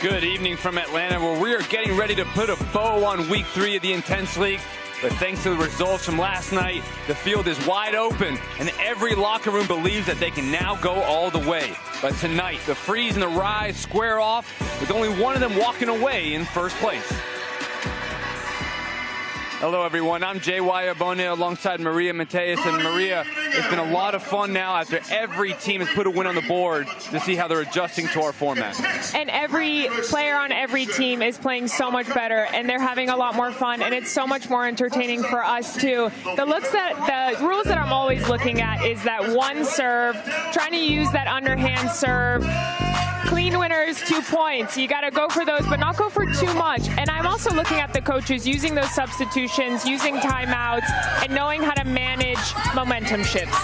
Good evening from Atlanta, where we are getting ready to put a bow on Week 3 of the Intense League. But thanks to the results from last night, the field is wide open, and every locker room believes that they can now go all the way. But tonight, the Freeze and the Rise square off, with only one of them walking away in first place. Hello, everyone. I'm J.Y. Abone alongside Maria Mateus. And Maria, it's been a lot of fun now after every team has put a win on the board to see how they're adjusting to our format. And every player on every team is playing so much better, and they're having a lot more fun, and it's so much more entertaining for us, too. The rules that I'm always looking at is that one serve, trying to use that underhand serve. Clean winners, 2 points. You got to go for those, but not go for too much. And I'm also looking at the coaches using those substitutions, using timeouts, and knowing how to manage momentum shifts.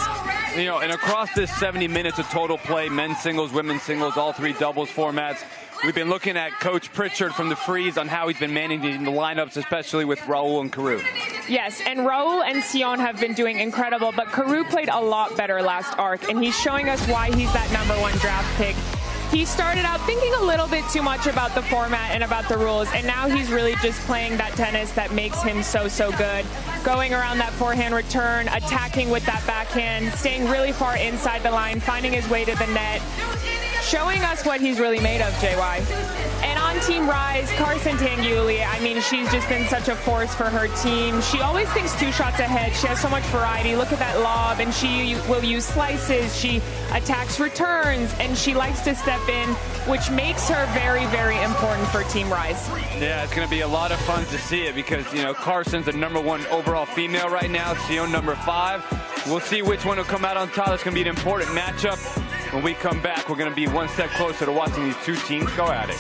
You know, and across this 70 minutes of total play, men's singles, women's singles, all three doubles formats, we've been looking at Coach Pritchard from the Freeze on how he's been managing the lineups, especially with Raul and Carew. Yes, and Raul and Sion have been doing incredible, but Carew played a lot better last arc, and he's showing us why he's that #1 draft pick. He started out thinking a little bit too much about the format and about the rules, and now he's really just playing that tennis that makes him so, so good. Going around that forehand return, attacking with that backhand, staying really far inside the line, finding his way to the net, showing us what he's really made of, JY. And on Team Rise, Carson Tanguili, I mean, she's just been such a force for her team. She always thinks 2 shots ahead. She has so much variety. Look at that lob, and she will use slices. She attacks returns, and she likes to step in, which makes her very, very important for Team Rise. Yeah, it's going to be a lot of fun to see it because, you know, Carson's the #1 overall female right now. Sion #5. We'll see which one will come out on top. It's going to be an important matchup. When we come back, we're going to be one step closer to watching these two teams go at it.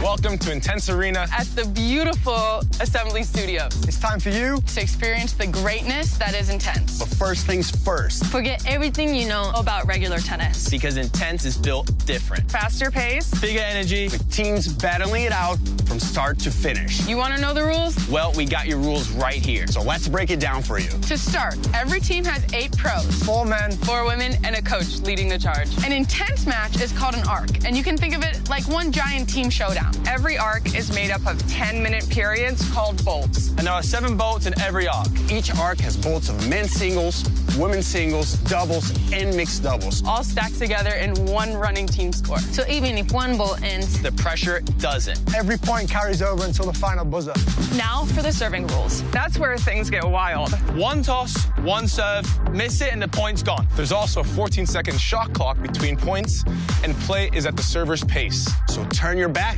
Welcome to Intense Arena at the beautiful Assembly Studios. It's time for you to experience the greatness that is Intense. But first things first. Forget everything you know about regular tennis. Because Intense is built different. Faster pace. Bigger energy. With teams battling it out from start to finish. You want to know the rules? Well, we got your rules right here. So let's break it down for you. To start, every team has 8 pros. 4 men. 4 women, and a coach leading the charge. An Intense match is called an arc, and you can think of it like one giant team showdown. Every arc is made up of 10-minute periods called bolts. And there are 7 bolts in every arc. Each arc has bolts of men's singles, women's singles, doubles, and mixed doubles. All stacked together in one running team score. So even if one bolt ends, the pressure doesn't. Every point carries over until the final buzzer. Now for the serving rules. That's where things get wild. 1 toss, 1 serve, miss it, and the point's gone. There's also a 14-second shot clock between points, and play is at the server's pace. So turn your back,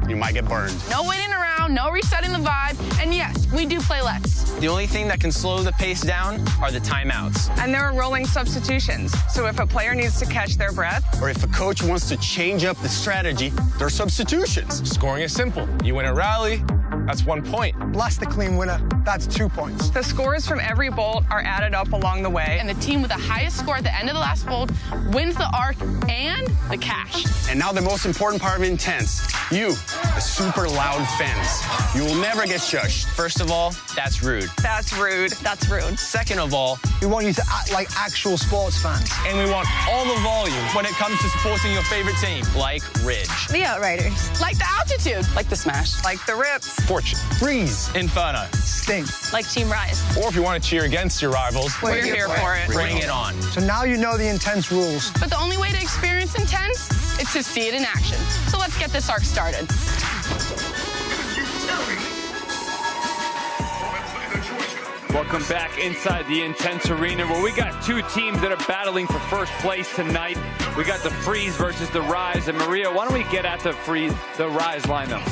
you might get burned. No waiting around, no resetting the vibe, and yes, we do play less. The only thing that can slow the pace down are the timeouts. And there are rolling substitutions, so if a player needs to catch their breath, or if a coach wants to change up the strategy, there are substitutions. Scoring is simple. You win a rally, that's 1 point. Blast the clean winner, that's 2 points. The scores from every bolt are added up along the way, and the team with the highest score at the end of the last bolt wins the arc and the cash. And now the most important part of Intense, you, the super loud fans. You will never get shushed. First of all, that's rude. That's rude. That's rude. Second of all, we want you to act like actual sports fans. And we want all the volume when it comes to supporting your favorite team. Like Ridge. The Outriders. Like the Altitude. Like the Smash. Like the Rips. Fortune. Freeze. Inferno. Sting. Like Team Rise. Or if you want to cheer against your rivals, we're here for it. Bring it on. So now you know the Intense rules. But the only way to experience Intense is to see it in action. So let's get this arc started. Welcome back inside the Intense Arena, where we got 2 teams that are battling for first place tonight. We got the Freeze versus the Rise. And Maria, why don't we get at the Rise lineup?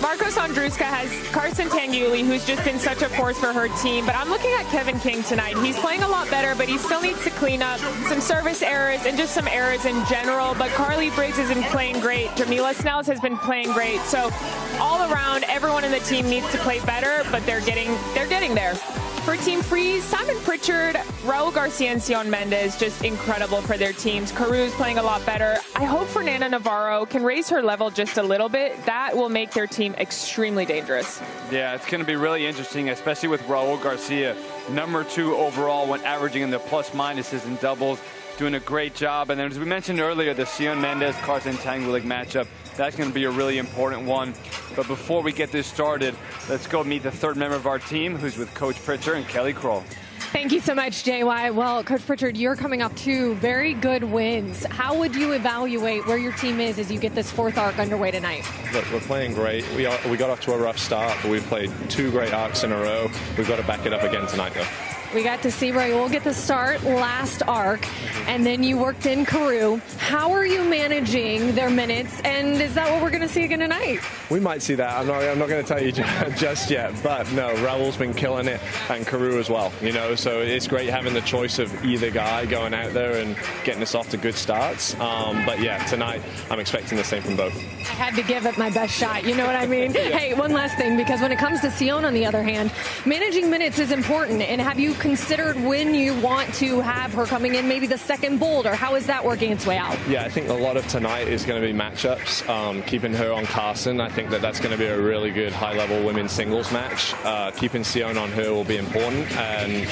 Marcos Andruska has Carson Tanguili, who's just been such a force for her team. But I'm looking at Kevin King tonight. He's playing a lot better, but he still needs to clean up some service errors and just some errors in general. But Carly Briggs has been playing great. Jamila Snells has been playing great. So all around, everyone in the team needs to play better, but they're getting there. For Team Freeze, Simon Pritchard, Raul Garcia, and Sion Mendez, just incredible for their teams. Carew's playing a lot better. I hope Fernanda Navarro can raise her level just a little bit. That will make their team extremely dangerous. Yeah, it's going to be really interesting, especially with Raul Garcia, #2 overall when averaging in the plus minuses in doubles. doing a great job. And then, as we mentioned earlier, the Sion Mendez-Carson Tangulik matchup, that's going to be a really important one. But before we get this started, let's go meet the third member of our team, who's with Coach Pritchard and Kelly Kroll. Thank you so much, JY. Well, Coach Pritchard, you're coming off 2 very good wins. How would you evaluate where your team is as you get this 4th arc underway tonight? Look, we're playing great. We got off to a rough start, but we've played 2 great arcs in a row. We've got to back it up again tonight, though. We got to see Raul get the start last arc, and then you worked in Carew. How are you managing their minutes, and is that what we're going to see again tonight? We might see that. I'm not going to tell you just yet, but no, Raul's been killing it, and Carew as well. You know, so it's great having the choice of either guy going out there and getting us off to good starts. But yeah, tonight I'm expecting the same from both. I had to give it my best shot. You know what I mean? Yeah. Hey, one last thing, because when it comes to Sion, on the other hand, managing minutes is important. And have you considered when you want to have her coming in, maybe the second bolt, or how is that working its way out? Yeah, I think a lot of tonight is going to be matchups. Keeping her on Carson, I think that's going to be a really good high-level women's singles match. Keeping Sion on her will be important, and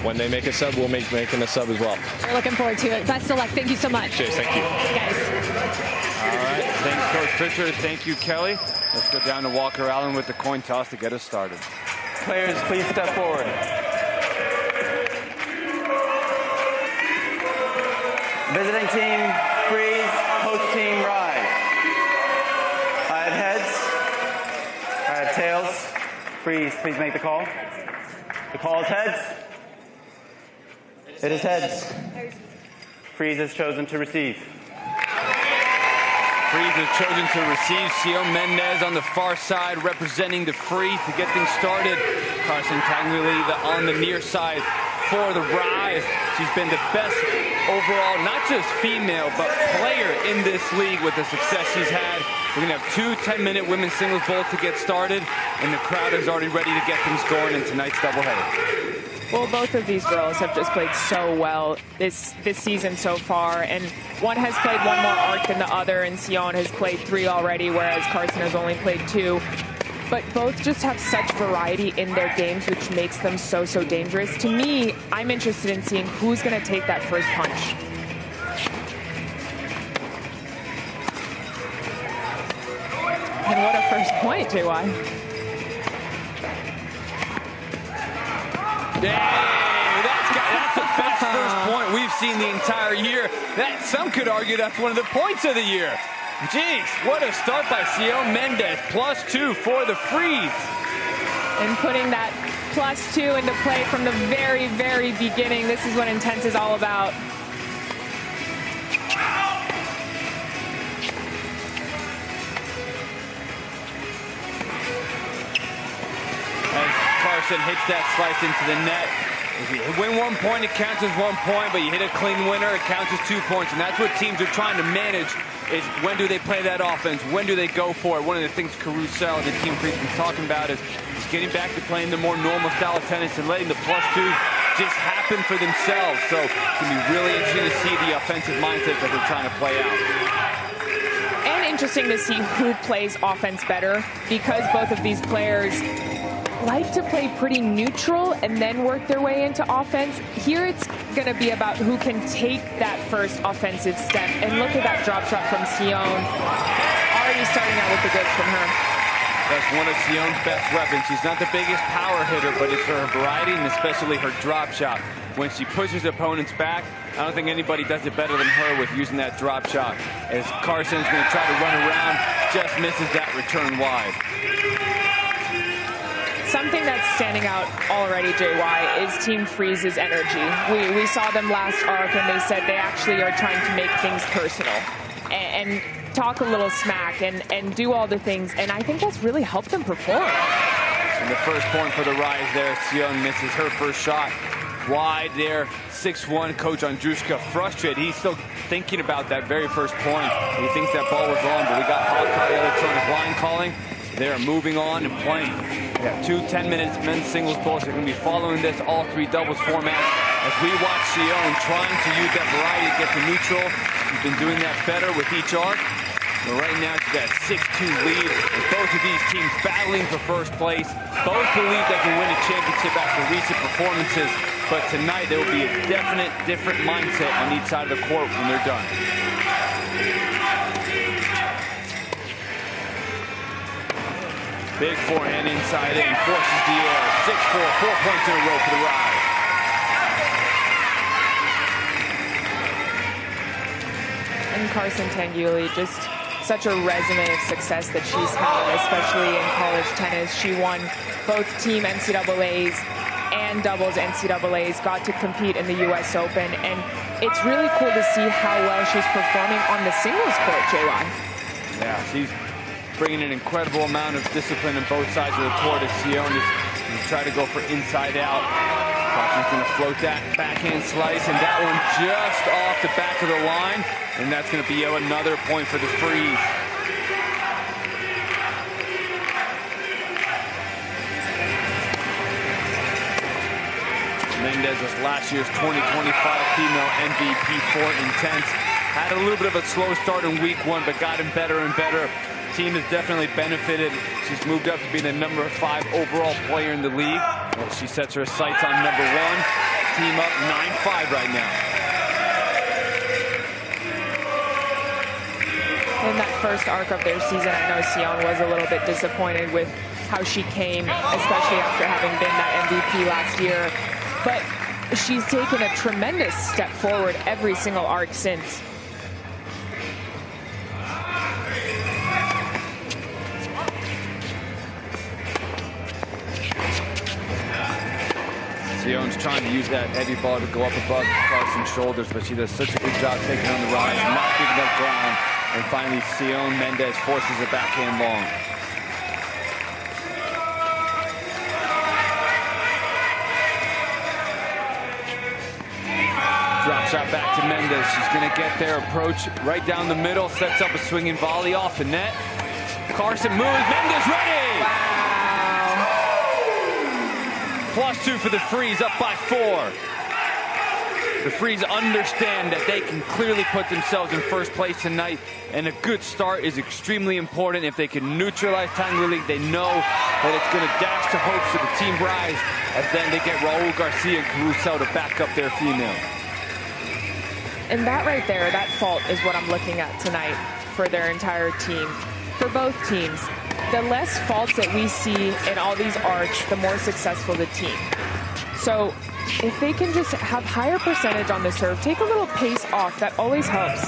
when they make a sub, we'll making a sub as well. We're looking forward to it. Best of luck. Thank you so much. Cheers. Thank you. Guys. All right. Thanks, Coach Pritchard. Thank you, Kelly. Let's go down to Walker Allen with the coin toss to get us started. Players, please step forward. Visiting team, freeze. Host team, rise. I have heads. I have tails. Freeze, please make the call. The call is heads. It is heads. Freeze has chosen to receive. Freeze has chosen to receive. Sion Mendez on the far side representing the Freeze to get things started. Carson Tangulik on the near side for the Rise. She's been the best overall, not just female, but player in this league with the success she's had. We're going to have 2 10-minute women's singles bowls to get started, and the crowd is already ready to get things going in tonight's doubleheader. Well, both of these girls have just played so well this season so far, and one has played 1 more arc than the other, and Sion has played 3 already, whereas Carson has only played 2. But both just have such variety in their games, which makes them so dangerous. To me, I'm interested in seeing who's going to take that first punch. And what a first point, JY. Dang, that's the best first point we've seen the entire year. Some could argue that's one of the points of the year. Jeez, what a start by Sion Mendez. +2 for the Freeze. And putting that +2 into play from the very beginning. This is what Intense is all about. Carson hits that slice into the net. If you win 1 point, it counts as 1 point, but you hit a clean winner, it counts as 2 points. And that's what teams are trying to manage, is when do they play that offense? When do they go for it? One of the things Carousel and the team Freeze been talking about is getting back to playing the more normal style of tennis and letting the +2 just happen for themselves. So it's going to be really interesting to see the offensive mindset that they're trying to play out. And interesting to see who plays offense better, because both of these players like to play pretty neutral and then work their way into offense. Here it's going to be about who can take that first offensive step. And look at that drop shot from Sion. Already starting out with the goods from her. That's one of Sion's best weapons. She's not the biggest power hitter, but it's her variety and especially her drop shot. When she pushes opponents back, I don't think anybody does it better than her with using that drop shot. As Carson's going to try to run around, just misses that return wide. Something that's standing out already, JY, is Team Freeze's energy. We saw them last arc, and they said they actually are trying to make things personal and talk a little smack and do all the things, and I think that's really helped them perform. And the first point for the Rise there, Sion misses her first shot. Wide there, 6-1, Coach Andrushka frustrated. He's still thinking about that very first point. He thinks that ball was wrong, but we got Hawkeye electronic line calling. They're moving on and playing. We have 2 10-minute men's singles bowls. They're going to be following this all 3 doubles format as we watch Sion trying to use that variety to get to neutral. She's been doing that better with each arc. But right now she's got a 6-2 lead. With both of these teams battling for first place. Both believe they can win a championship after recent performances. but tonight there will be a definite different mindset on each side of the court when they're done. Big forehand inside in, forces the air. 6-4, 4 points in a row for the Rise. And Carson Tanguy, just such a resume of success that she's had, especially in college tennis. She won both team NCAAs and doubles NCAAs, got to compete in the U.S. Open, and it's really cool to see how well she's performing on the singles court, JY. Yeah, she's bringing an incredible amount of discipline on both sides of the court as Sion is try to go for inside out. Carson's going to float that backhand slice, and that one just off the back of the line, and that's going to be another point for the Freeze. Mendez was last year's 2025 female MVP for Intense. Had a little bit of a slow start in week 1, but got him better and better. Team has definitely benefited. She's moved up to be the #5 overall player in the league. Well, she sets her sights on #1. Team up 9-5 right now. In that first arc of their season, I know Sion was a little bit disappointed with how she came, especially after having been that MVP last year. But she's taken a tremendous step forward every single arc since. Sion's trying to use that heavy ball to go up above Carson's shoulders, but she does such a good job taking on the rise, not giving up ground. And finally, Sion Mendez forces a backhand long. Drop shot back to Mendez. She's going to get their approach right down the middle, sets up a swinging volley off the net. Carson moves, Mendez ready! Wow. +2 for the Freeze, up by 4. The Freeze understand that they can clearly put themselves in first place tonight, and a good start is extremely important. If they can neutralize Tanguy, they know that it's going to dash the hopes of the Team Rise, as then they get Raul Garcia and Caruso to back up their female. And that right there, that fault is what I'm looking at tonight for their entire team, for both teams. The less faults that we see in all these arcs, the more successful the team. So if they can just have higher percentage on the serve, take a little pace off, that always helps.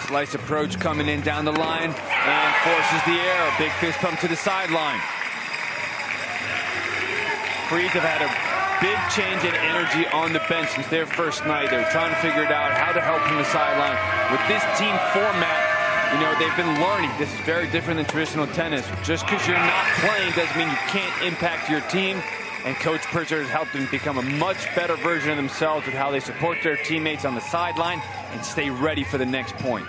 Slice approach coming in down the line and forces the air. Big fist pump to the sideline. Freeze have had a big change in energy on the bench since their first night. They're trying to figure it out, how to help from the sideline. With this team format, you know, they've been learning. This is very different than traditional tennis. Just because you're not playing doesn't mean you can't impact your team. And Coach Pritchard has helped them become a much better version of themselves with how they support their teammates on the sideline and stay ready for the next point.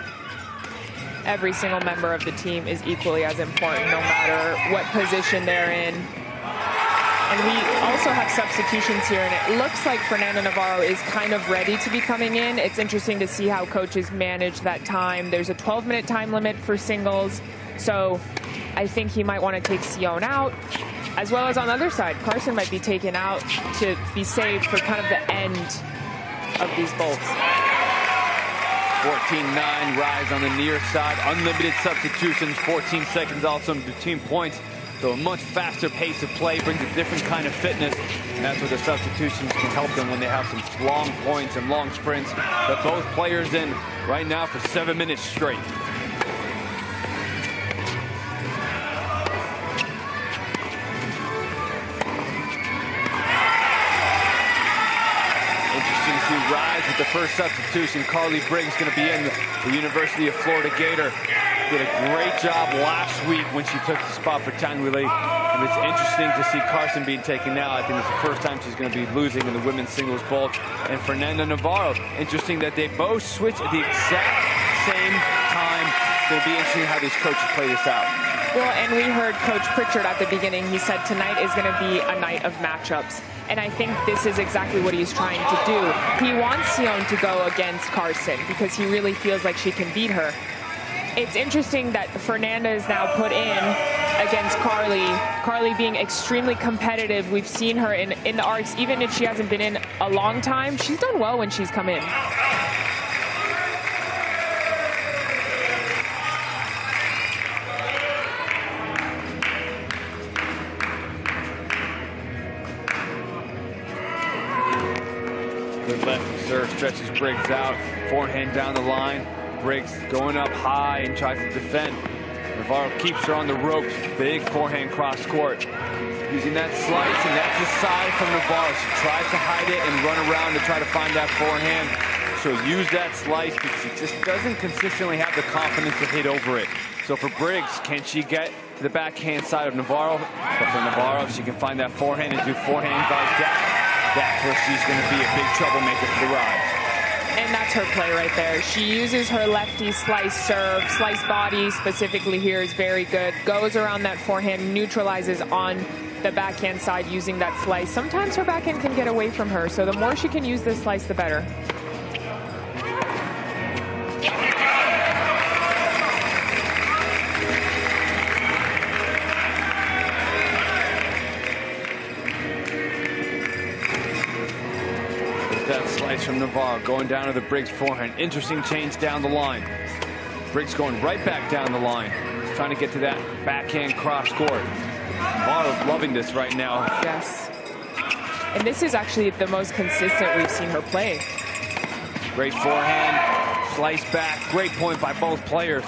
Every single member of the team is equally as important, no matter what position they're in. And we also have substitutions here, and it looks like Fernando Navarro is kind of ready to be coming in. It's interesting to see how coaches manage that time. There's a 12-minute time limit for singles, so I think he might want to take Sion out, as well as on the other side, Carson might be taken out to be saved for kind of the end of these bolts. 14-9, Rise on the near side. Unlimited substitutions, 14 seconds also in between points. So a much faster pace of play brings a different kind of fitness, and that's where the substitutions can help them when they have some long points and long sprints. But both players in right now for 7 minutes straight. Interesting to see Rise with the first substitution. Carly Briggs going to be in, the University of Florida Gator. Did a great job last week when she took the spot for Tanguy. And it's interesting to see Carson being taken out. I think it's the first time she's going to be losing in the women's singles bolt. And Fernando Navarro, interesting that they both switch at the exact same time. It's going to be interesting how these coaches play this out. Well, and we heard Coach Pritchard at the beginning. He said tonight is going to be a night of matchups. And I think this is exactly what he's trying to do. He wants Sion to go against Carson because he really feels like she can beat her. It's interesting that Fernanda is now put in against Carly. Carly being extremely competitive. We've seen her in the arcs, even if she hasn't been in a long time. She's done well when she's come in. Good left serve, stretches Briggs out. Forehand down the line. Briggs going up high and tries to defend. Navarro keeps her on the ropes. Big forehand cross court. Using that slice, and that's the side from Navarro. She tries to hide it and run around to try to find that forehand. She'll use that slice because she just doesn't consistently have the confidence to hit over it. So for Briggs, can she get to the backhand side of Navarro? But for Navarro, if she can find that forehand and do forehand guard down, that's where she's going to be a big troublemaker for the Rise. And that's her play right there. She uses her lefty slice serve. Slice body specifically here is very good. Goes around that forehand, neutralizes on the backhand side using that slice. Sometimes her backhand can get away from her, so the more she can use this slice, the better. That slice from Navarro going down to the Briggs forehand. Interesting change down the line. Briggs going right back down the line, trying to get to that backhand cross court. Navarro's loving this right now. Yes. And this is actually the most consistent we've seen her play. Great forehand, slice back. Great point by both players.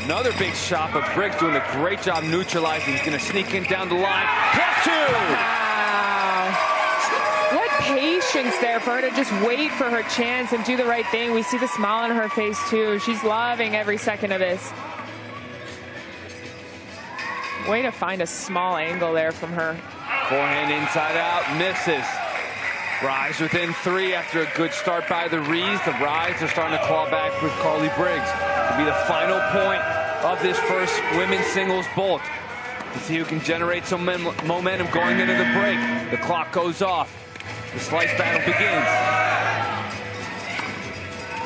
Another big shot, but Briggs doing a great job neutralizing. He's going to sneak in down the line. +2! Wow. What patience there for her to just wait for her chance and do the right thing. We see the smile on her face too. She's loving every second of this. Way to find a small angle there from her. Forehand inside out, misses. Rise within 3 after a good start by the Rees. The Rise are starting to claw back with Carly Briggs. It'll be the final point of this first women's singles bolt. To see who can generate some momentum going into the break. The clock goes off. The slice battle begins.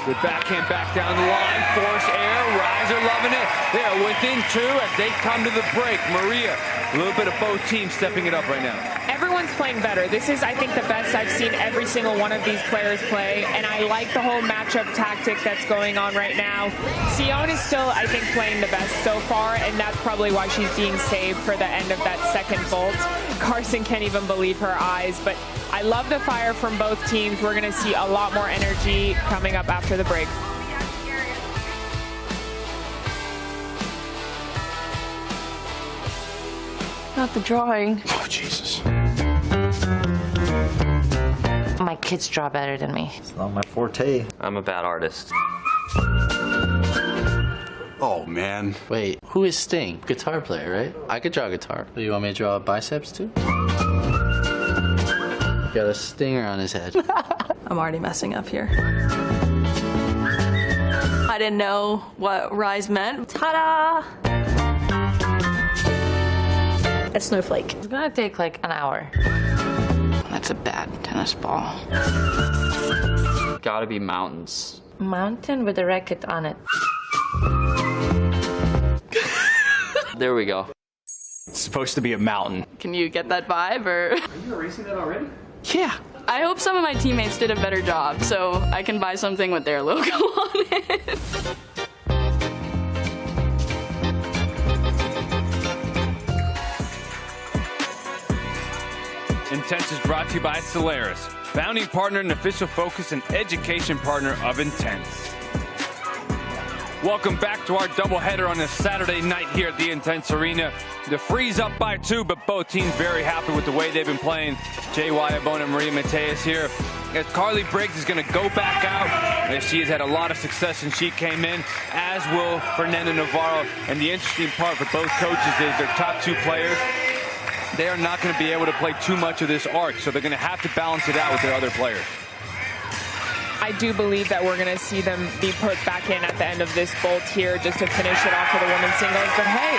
Good backhand back down the line. Force air. Rise are loving it. They are within 2 as they come to the break. Maria, a little bit of both teams stepping it up right now. Everyone's playing better. This is, I think, the best I've seen every single one of these players play, and I like the whole matchup tactic that's going on right now. Sion is still, I think, playing the best so far, and that's probably why she's being saved for the end of that second bolt. Carson can't even believe her eyes, but I love the fire from both teams. We're going to see a lot more energy coming up after the break. Not the drawing. Oh, Jesus. My kids draw better than me. It's not my forte. I'm a bad artist. Oh, man. Wait, who is Sting? Guitar player, right? I could draw guitar. Do you want me to draw biceps too? Got a stinger on his head. I'm already messing up here. I didn't know what Rise meant. Ta-da! A snowflake. It's gonna take like an hour. That's a bad tennis ball. Gotta be mountains. Mountain with a racket on it. There we go. It's supposed to be a mountain. Can you get that vibe, or? Are you erasing that already? Yeah. I hope some of my teammates did a better job, so I can buy something with their logo on it. Intense is brought to you by Solaris, founding partner and official focus and education partner of Intense. Welcome back to our doubleheader on a Saturday night here at the Intense Arena. The Freeze up by 2, but both teams very happy with the way they've been playing. Jay Wyabona and Maria Mateus here. As Carly Briggs is going to go back out, as she has had a lot of success since she came in, as will Fernanda Navarro. And the interesting part for both coaches is their top 2 players, they are not going to be able to play too much of this arc, so they're going to have to balance it out with their other players. I do believe that we're going to see them be put back in at the end of this bolt here just to finish it off for the women's singles. But hey,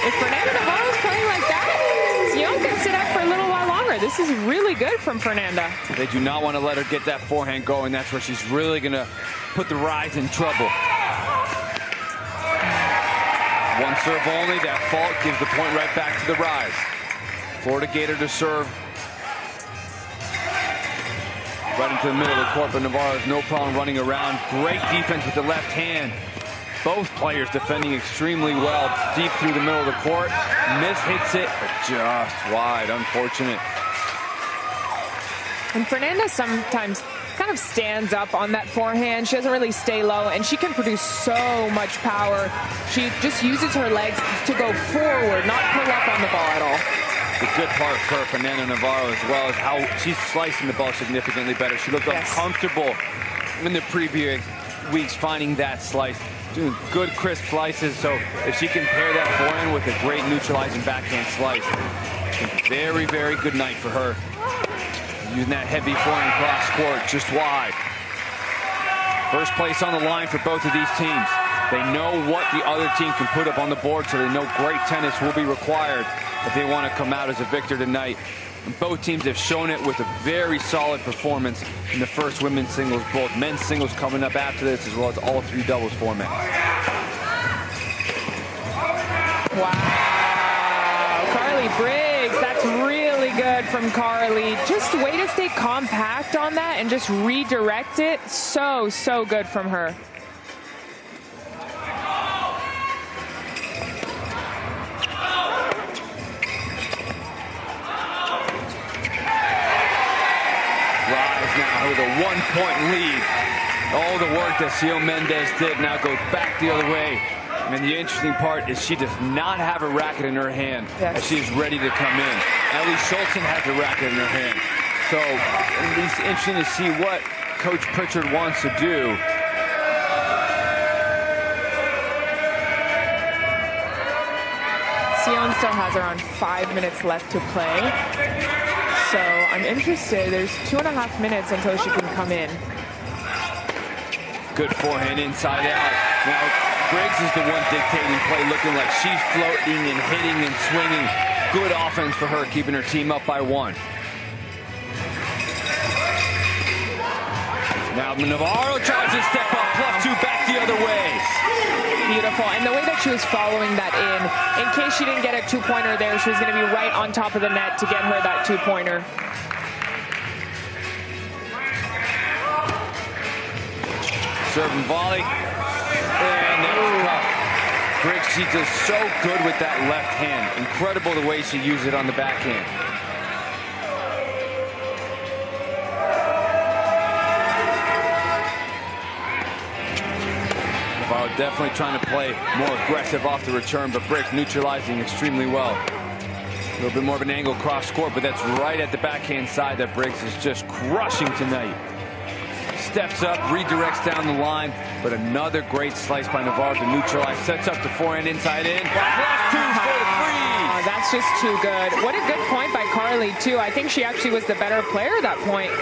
if Fernanda Navarro's playing like that, Sion can sit up for a little while longer. This is really good from Fernanda. They do not want to let her get that forehand going. That's where she's really going to put the Rise in trouble. One serve only. That fault gives the point right back to the Rise. Florida Gator to serve. Right into the middle of the court, but Navarro has no problem running around. Great defense with the left hand. Both players defending extremely well deep through the middle of the court. Miss hits it, but just wide. Unfortunate. And Fernanda sometimes kind of stands up on that forehand. She doesn't really stay low, and she can produce so much power. She just uses her legs to go forward, not pull up on the ball at all. The good part for Fernanda Navarro as well is how she's slicing the ball significantly better. She looked uncomfortable in the previous weeks finding that slice, doing good crisp slices. So if she can pair that forehand with a great neutralizing backhand slice, very, very good night for her. Using that heavy forehand cross court just wide. First place on the line for both of these teams. They know what the other team can put up on the board, so they know great tennis will be required if they want to come out as a victor tonight. And both teams have shown it with a very solid performance in the first women's singles, both men's singles coming up after this, as well as all three doubles formats. Wow, Carly Briggs, that's really good from Carly. Just way to stay compact on that and just redirect it. So, so good from her. With a 1-point lead. All the work that Sion Mendez did now goes back the other way. And the interesting part is she does not have a racket in her hand as she is ready to come in. Ellie Schultzen has a racket in her hand. So it's interesting to see what Coach Pritchard wants to do. Sion still has around 5 minutes left to play. So I'm interested. There's 2.5 minutes until she can come in. Good forehand inside out. Now Briggs is the one dictating play, looking like she's floating and hitting and swinging. Good offense for her, keeping her team up by 1. Now Navarro tries to step up, +2 back the other way. Beautiful. And the way that she was following that in case she didn't get a 2-pointer there, she was going to be right on top of the net to get her that 2-pointer. Serve and volley. And that was tough. Briggs, she does so good with that left hand. Incredible the way she used it on the backhand. Definitely trying to play more aggressive off the return, but Briggs neutralizing extremely well. A little bit more of an angle cross court, but that's right at the backhand side that Briggs is just crushing tonight. Steps up, redirects down the line, but another great slice by Navarro to neutralize. Sets up the forehand inside in. Block 2 for the freeze. That's just too good. What a good point by Carly, too. I think she actually was the better player at that point.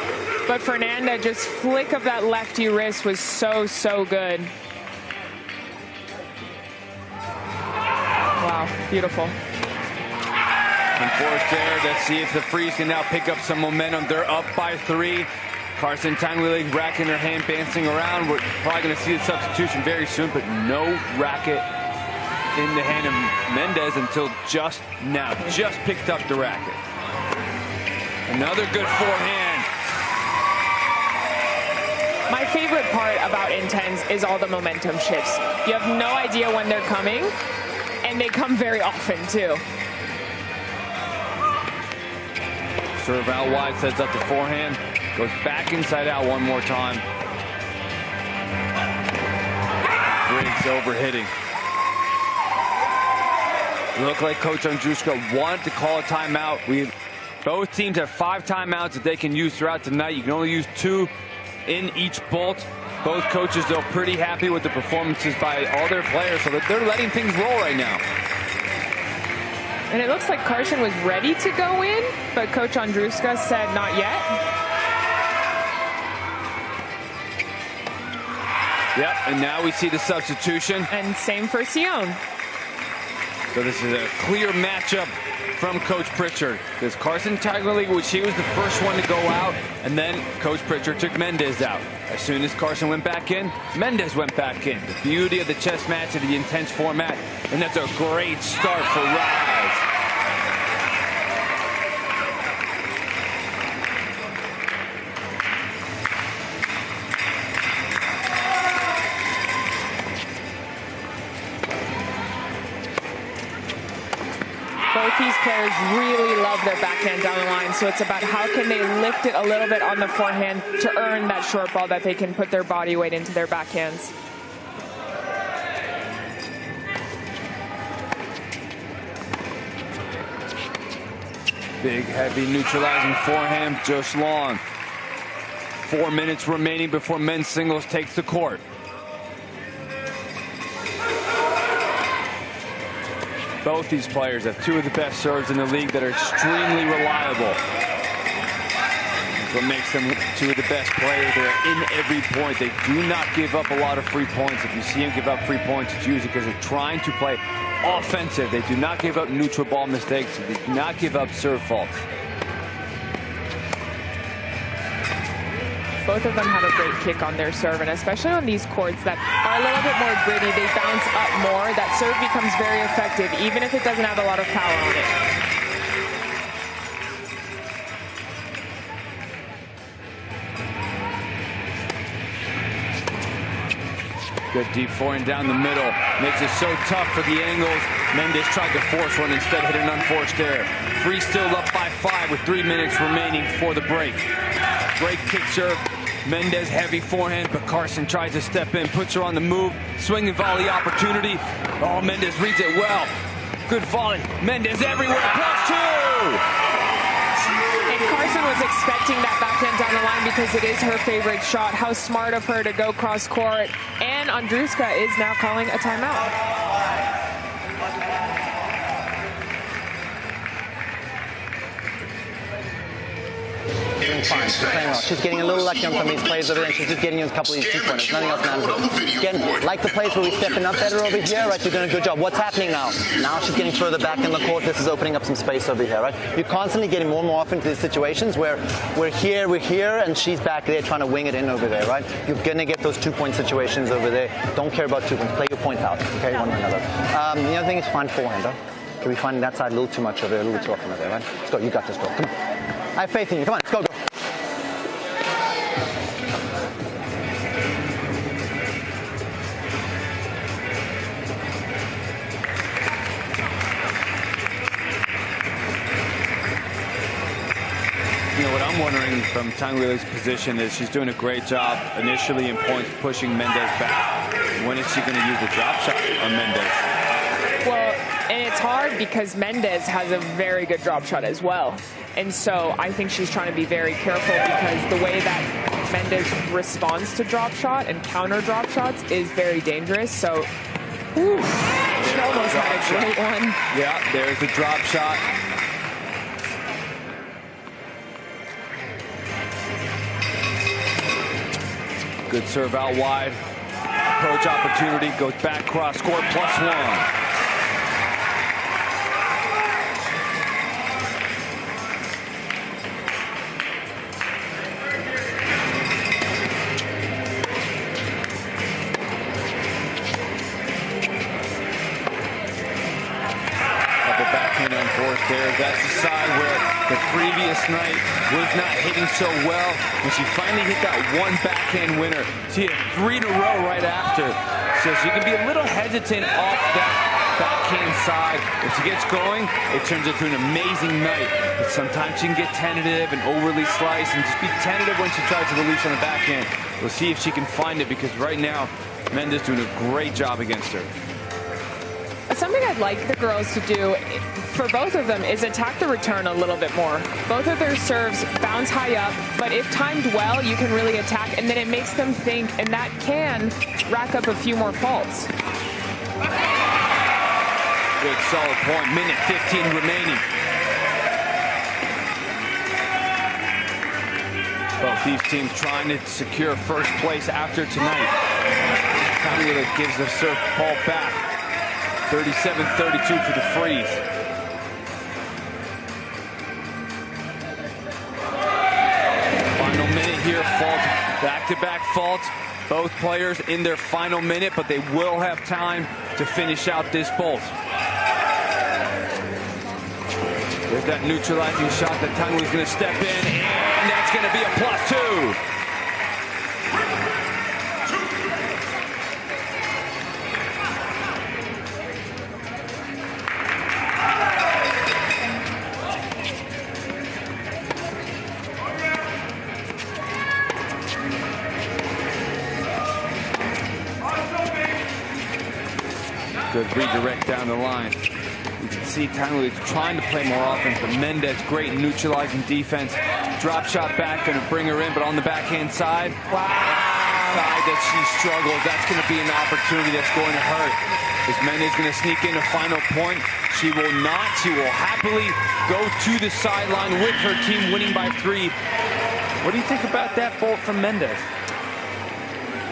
But Fernanda, just flick of that lefty wrist was so, so good. Wow, beautiful. Enforced there. Let's see if the Freeze can now pick up some momentum. They're up by 3. Carson Tangwillig racket in her hand, bouncing around. We're probably going to see the substitution very soon, but no racket in the hand of Mendez until just now. Just picked up the racket. Another good forehand. My favorite part about Intense is all the momentum shifts. You have no idea when they're coming, and they come very often, too. Serve out wide, sets up the forehand. Goes back inside out one more time. Briggs overhitting. Looked like Coach Andruska wanted to call a timeout. Both teams have 5 timeouts that they can use throughout the night. You can only use 2 in each bolt. Both coaches, though, pretty happy with the performances by all their players, so that they're letting things roll right now. And it looks like Carson was ready to go in, but Coach Andruska said not yet. Yep, and now we see the substitution. And same for Sion. So this is a clear matchup from Coach Pritchard. Because Carson Tagliafico, she was the first one to go out, and then Coach Pritchard took Mendez out. As soon as Carson went back in, Mendez went back in. The beauty of the chess match of the intense format, and that's a great start for Rise. Both these players really love their backhand down the line, so it's about how can they lift it a little bit on the forehand to earn that short ball that they can put their body weight into their backhands. Big, heavy, neutralizing forehand, just long. 4 minutes remaining before men's singles takes the court. Both these players have two of the best serves in the league that are extremely reliable. That's what makes them two of the best players. They're in every point. They do not give up a lot of free points. If you see them give up free points, it's usually because they're trying to play offensive. They do not give up neutral ball mistakes. They do not give up serve faults. Both of them have a great kick on their serve, and especially on these courts that are a little bit more gritty, they bounce up more. That serve becomes very effective, even if it doesn't have a lot of power on it. Good deep forehand down the middle. Makes it so tough for the angles. Mendez tried to force one, instead hit an unforced error. Free still up by 5 with 3 minutes remaining before the break. Great kick serve. Mendez heavy forehand, but Carson tries to step in, puts her on the move. Swing and volley opportunity. Oh, Mendez reads it well. Good volley. Mendez everywhere. +2. And Carson was expecting that backhand down the line because it is her favorite shot. How smart of her to go cross court. And Andruska is now calling a timeout. Doing fine. She's playing well. She's getting a little lucky on some of these plays over there, and she's just getting you a couple of these 2-pointers. Nothing else matters. Again, like the plays where we're stepping up better over here, right? You're doing a good job. What's happening now? Now she's getting further back in the court. This is opening up some space over here, right? You're constantly getting more and more often to these situations where we're here, and she's back there trying to wing it in over there, right? You're going to get those 2-point situations over there. Don't care about 2 points. Play your points out, okay? One or another. The other thing is find forehand, huh? Okay, we're finding that side a little too much over there, a little bit too often over there, right? Let's go. You got this, girl. Come on. I have faith in you. Come on. Let's go, girl. You know, what I'm wondering from Tagliafico's position is she's doing a great job initially in points pushing Mendez back. When is she going to use the drop shot on Mendez? Well, and it's hard because Mendez has a very good drop shot as well. And so I think she's trying to be very careful because the way that Mendez responds to drop shot and counter drop shots is very dangerous. So, whew, she almost had a great one. Yeah, there's the drop shot. Good serve out wide. Approach opportunity, goes back cross court, +1. There, that's the side where the previous night was not hitting so well. When she finally hit that one backhand winner, she hit 3 in a row right after. So she can be a little hesitant off that backhand side. If she gets going, it turns into an amazing night. But sometimes she can get tentative and overly slice and just be tentative when she tries to release on the backhand. We'll see if she can find it because right now, Mendez doing a great job against her. Something I'd like the girls to do for both of them is attack the return a little bit more. Both of their serves bounce high up, but if timed well, you can really attack, and then it makes them think, and that can rack up a few more faults. Good solid point, minute 15 remaining. Both these teams trying to secure first place after tonight. Tagliafico gives the serve ball back. 37-32 for the Freeze. Final minute here, fault, back-to-back faults. Both players in their final minute, but they will have time to finish out this bolt. There's that neutralizing shot that Tangu's going to step in, and that's going to be a +2. Good redirect down the line. You can see Tangu is trying to play more offense, but Mendez great in neutralizing defense. Drop shot back, going to bring her in, but on the backhand side, side that she struggles. That's going to be an opportunity that's going to hurt. Is Mendez going to sneak in a final point? She will not. She will happily go to the sideline with her team winning by 3. What do you think about that bolt from Mendez?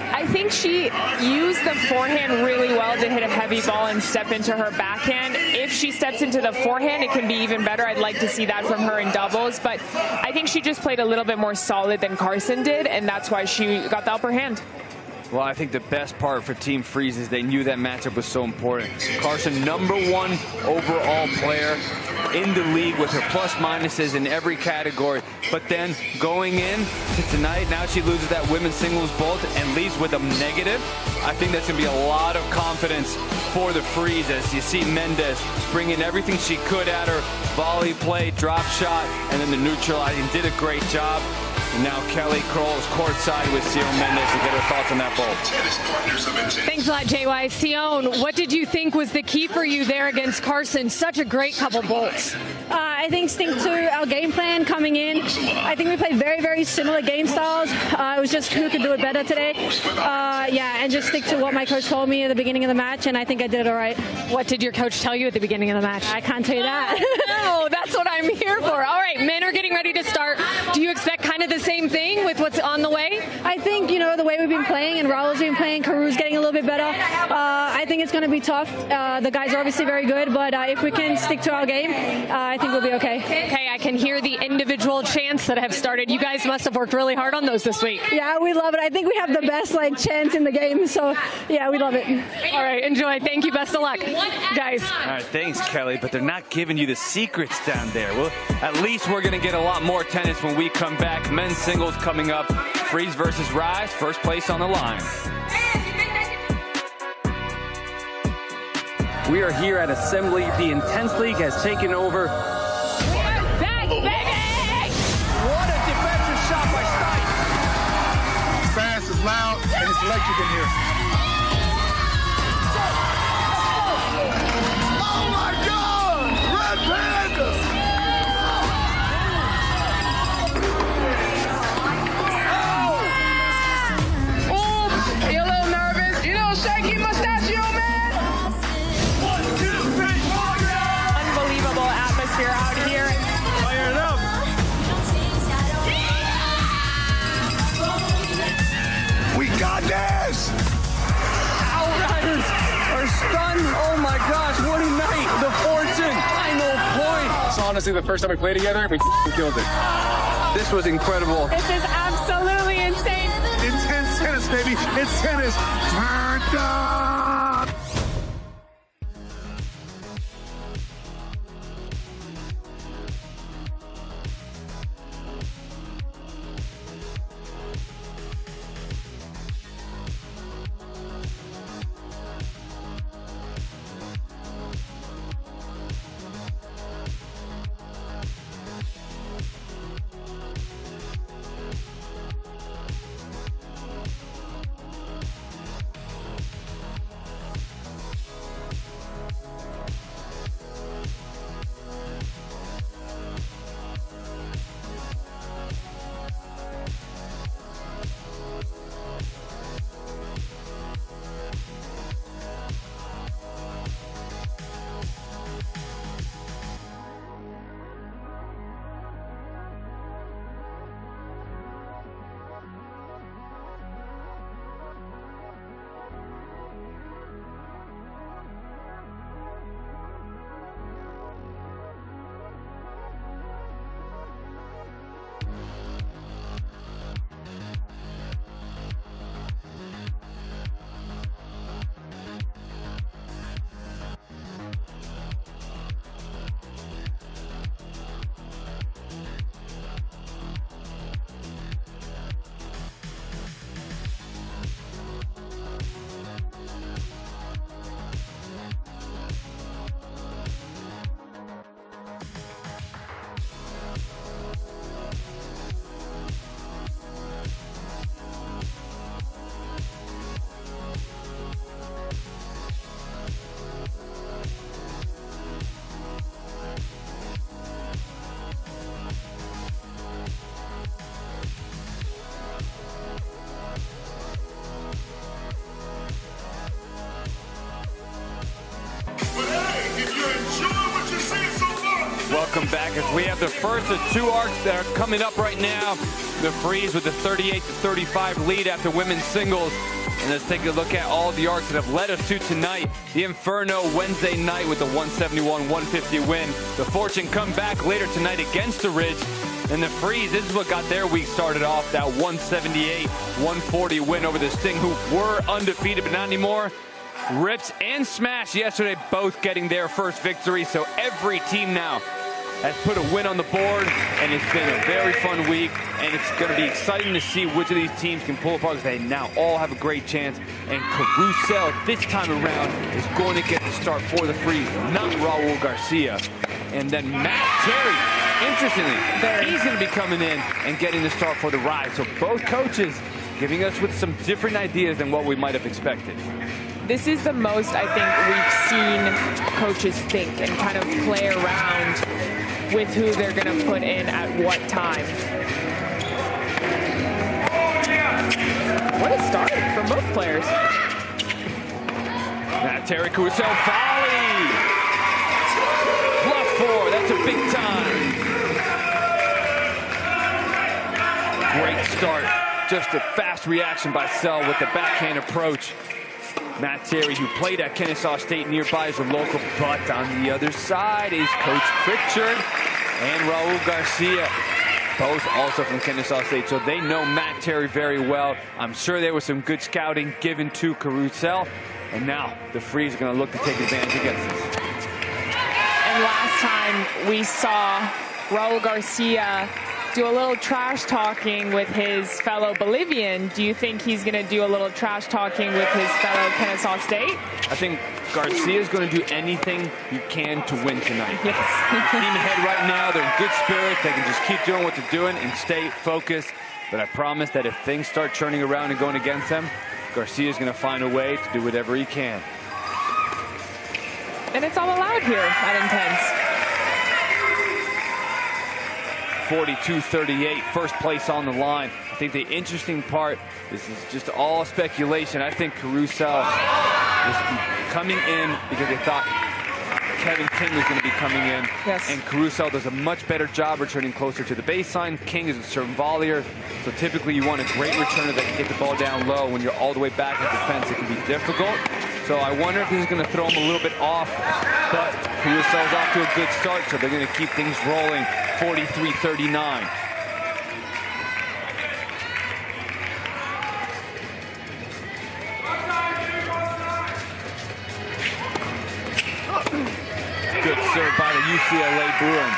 I think she used the forehand really well to hit a heavy ball and step into her backhand. If she steps into the forehand, it can be even better. I'd like to see that from her in doubles, but I think she just played a little bit more solid than Carson did, and that's why she got the upper hand. Well, I think the best part for Team Freeze is they knew that matchup was so important. Carson, #1 overall player in the league with her plus minuses in every category. But then going in to tonight, now she loses that women's singles bolt and leaves with a negative. I think that's going to be a lot of confidence for the Freeze as you see Mendez bring in everything she could at her. Volley play, drop shot, and then the neutralizing. Did a great job. And now Kelly Kroll is courtside with Sion Mendez to get her thoughts on that bolt. Thanks a lot, JY. Sion, what did you think was the key for you there against Carson? Such a great couple bolts. I think stick to our game plan coming in. I think we played very, very similar game styles. It was just who could do it better today. And just stick to what my coach told me at the beginning of the match, and I think I did it all right. What did your coach tell you at the beginning of the match? I can't tell you that. No, that's what I'm here for. All right, men are getting ready to start. Do you expect kind of the same thing with what's on the way? I think, the way we've been playing and Raul's been playing, Caru's getting a little bit better. I think it's going to be tough. The guys are obviously very good, but if we can stick to our game, I think we'll be okay. Okay, I can hear the individual chants that have started. You guys must have worked really hard on those this week. Yeah, we love it. I think we have the best chants in the game, so yeah, we love it. All right, enjoy. Thank you. Best of luck, guys. All right, thanks, Kelly, but they're not giving you the secrets down there. Well, at least we're going to get a lot more tennis when we come back. Men's singles coming up. Freeze versus Rise, first place on the line. We are here at Assembly. The Intense League has taken over. Back, baby! What a defensive shot by Stipe. It's fast, it's loud, and it's electric in here. Oh my God! Red Pandas! Are you a little nervous? Shaky mustachio, man? 1, 2, 3, 4, yeah! Unbelievable atmosphere out here. Fire it up! We got this! Outriders are stunned. Oh my gosh, what a night. The Fortune, final point. It's honestly the first time we played together, we killed it. This was incredible. This is absolutely insane. Intense tennis, baby. It's tennis. Turned up. welcome back as we have the first of two arcs that are coming up right now. The Freeze with the 38-35 lead after women's singles. And let's take a look at all the arcs that have led us to tonight. The Inferno Wednesday night with the 171-150 win. The Fortune come back later tonight against the Ridge. And the Freeze, this is what got their week started off, that 178-140 win over the Sting, who were undefeated but not anymore. Rips and Smash yesterday both getting their first victory, so every team now has put a win on the board, and it's been a very fun week, and it's going to be exciting to see which of these teams can pull apart, because they now all have a great chance, and Carousel this time around is going to get the start for the Freeze, not Raul Garcia. And then Matt Terry, interestingly, he's going to be coming in and getting the start for the Rise. So both coaches giving us with some different ideas than what we might have expected. This is the most, I think, we've seen coaches think and kind of play around with who they're going to put in at what time. What a start from both players. Matt Terry, Carousel volley! +4, that's a big time. Great start. Just a fast reaction by Sell with the backhand approach. Matt Terry, who played at Kennesaw State nearby, is a local, but on the other side is Coach Pritchard and Raul Garcia, both also from Kennesaw State, so they know Matt Terry very well. I'm sure there was some good scouting given to Carousel, and now the Freeze are going to look to take advantage against this. And last time we saw Raul Garcia do a little trash talking with his fellow Bolivian. Do you think he's going to do a little trash talking with his fellow Kennesaw State? I think Garcia is going to do anything he can to win tonight. Yes. Team ahead right now. They're in good spirits. They can just keep doing what they're doing and stay focused. But I promise that if things start turning around and going against them, Garcia is going to find a way to do whatever he can. And it's all allowed here at Intense. 42-38, first place on the line. I think the interesting part, this is just all speculation. I think Carousel is coming in because they thought Kevin King was going to be coming in. Yes. And Carousel does a much better job returning closer to the baseline. King is a certain volleyer, so typically you want a great returner that can get the ball down low. When you're all the way back in defense, it can be difficult. So I wonder if this is going to throw him a little bit off, but Carousel's off to a good start, so they're going to keep things rolling. 43-39. Good serve by the UCLA Bruin.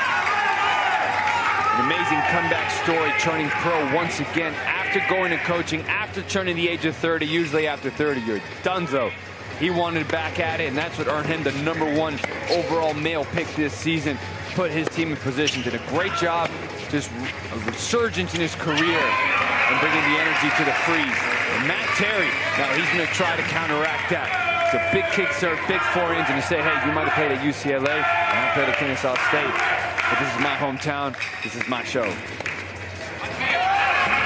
An amazing comeback story, turning pro once again after going to coaching, after turning the age of 30. Usually after 30, you're donezo. He wanted back at it, and that's what earned him the #1 overall male pick this season. Put his team in position, did a great job, just a resurgence in his career and bringing the energy to the Freeze. And Matt Terry, now he's going to try to counteract that. It's a big kick serve, big forehands, and you say, hey, you might have played at UCLA, and I played at Kennesaw State, but this is my hometown, this is my show.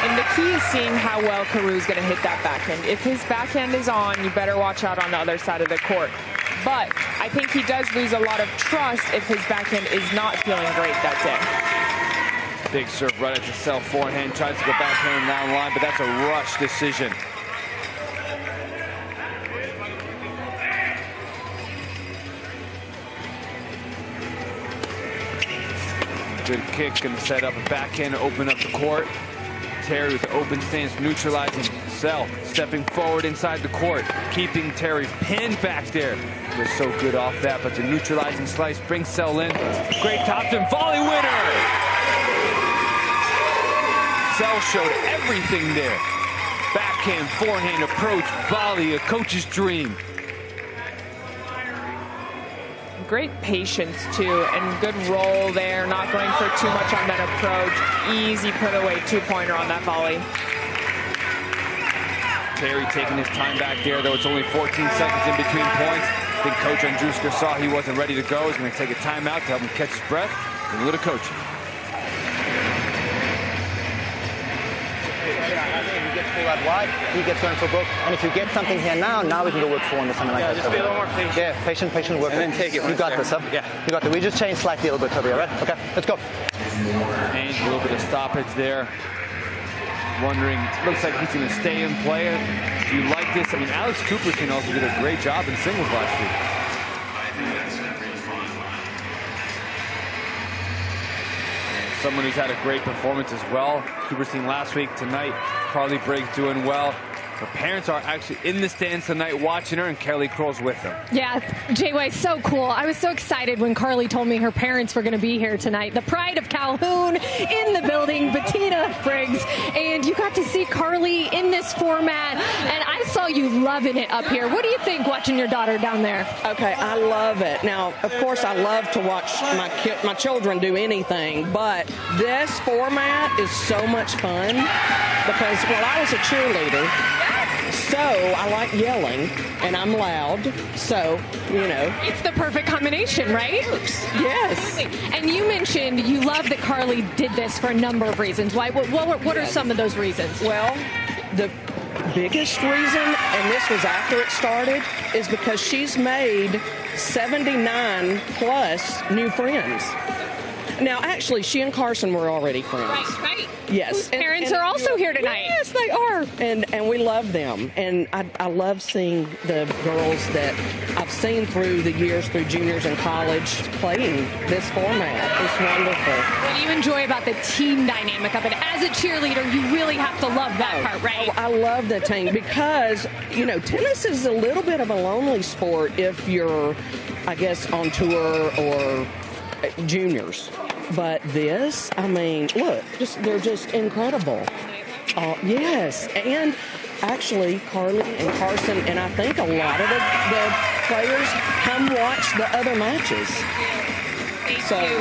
And the key is seeing how well Caru's going to hit that backhand. If his backhand is on, you better watch out on the other side of the court. But I think he does lose a lot of trust if his backhand is not feeling great that day. Big serve right at the Sell forehand, tries to go backhand down the line, but that's a rush decision. Good kick, going to set up a backhand to open up the court. Terry with the open stance, neutralizing Sell, stepping forward inside the court, keeping Terry pinned back there. Was so good off that, but the neutralizing slice brings Sell in. Great top to volley winner! Sell showed everything there. Backhand, forehand approach, volley, a coach's dream. Great patience, too, and good roll there, not going for too much on that approach. Easy put away two-pointer on that volley. Terry taking his time back there, though it's only 14 seconds in between points. I think Coach Andruska saw he wasn't ready to go. He's going to take a timeout to help him catch his breath and a little coaching. figure out why. He gets going for broke. And if you get something here now we can go work 4 on the semi. Yeah, just be a little more patient. Yeah, patient work. And then take it. You got this, huh? Yeah. You got this. We just changed slightly a little bit over here, right? Okay, let's go. Change a little bit of stoppage there. Wondering, looks like he's going to stay in play. Do you like this? I mean, Alex Cooperson also did a great job in singles last week. Someone who's had a great performance as well. Cooperson last week, tonight, Carly Briggs doing well. Her parents are actually in the stands tonight watching her, and Kelly Crow's with them. Yeah, Jay-Way, so cool. I was so excited when Carly told me her parents were going to be here tonight. The pride of Calhoun in the building, Bettina Briggs, and you got to see Carly in this format, and I saw you loving it up here. What do you think watching your daughter down there? Okay, I love it. Now, of course, I love to watch my children do anything, but this format is so much fun because, well, I was a cheerleader. So I like yelling, and I'm loud, so, you know. It's the perfect combination, right? Yes. And you mentioned you love that Carly did this for a number of reasons. Why? What are some of those reasons? Well, the biggest reason, and this was after it started, is because she's made 79 plus new friends. Now, actually, she and Carson were already friends. Right. Yes. Parents are also here tonight. Yes, they are. And we love them. And I love seeing the girls that I've seen through the years, through juniors and college, playing this format. It's wonderful. What do you enjoy about the team dynamic of it? As a cheerleader, you really have to love that part, right? I love the team because, you know, tennis is a little bit of a lonely sport if you're, I guess, on tour or juniors. But this, I mean, look, they're just incredible. Yes, and actually Carly and Carson, and I think a lot of the players come watch the other matches.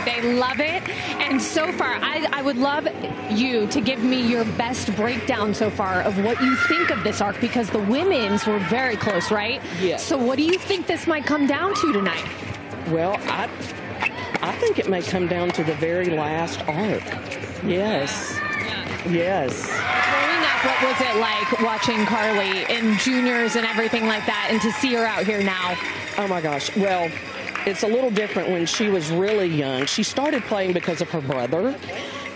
They love it. And so far, I would love you to give me your best breakdown so far of what you think of this arc, because the women's were very close, right? Yes. So what do you think this might come down to tonight? Well, I think it may come down to the very last arc. Yes. Yes. Growing up, what was it like watching Carly in juniors and everything like that, and to see her out here now? Oh, my gosh. Well, it's a little different when she was really young. She started playing because of her brother,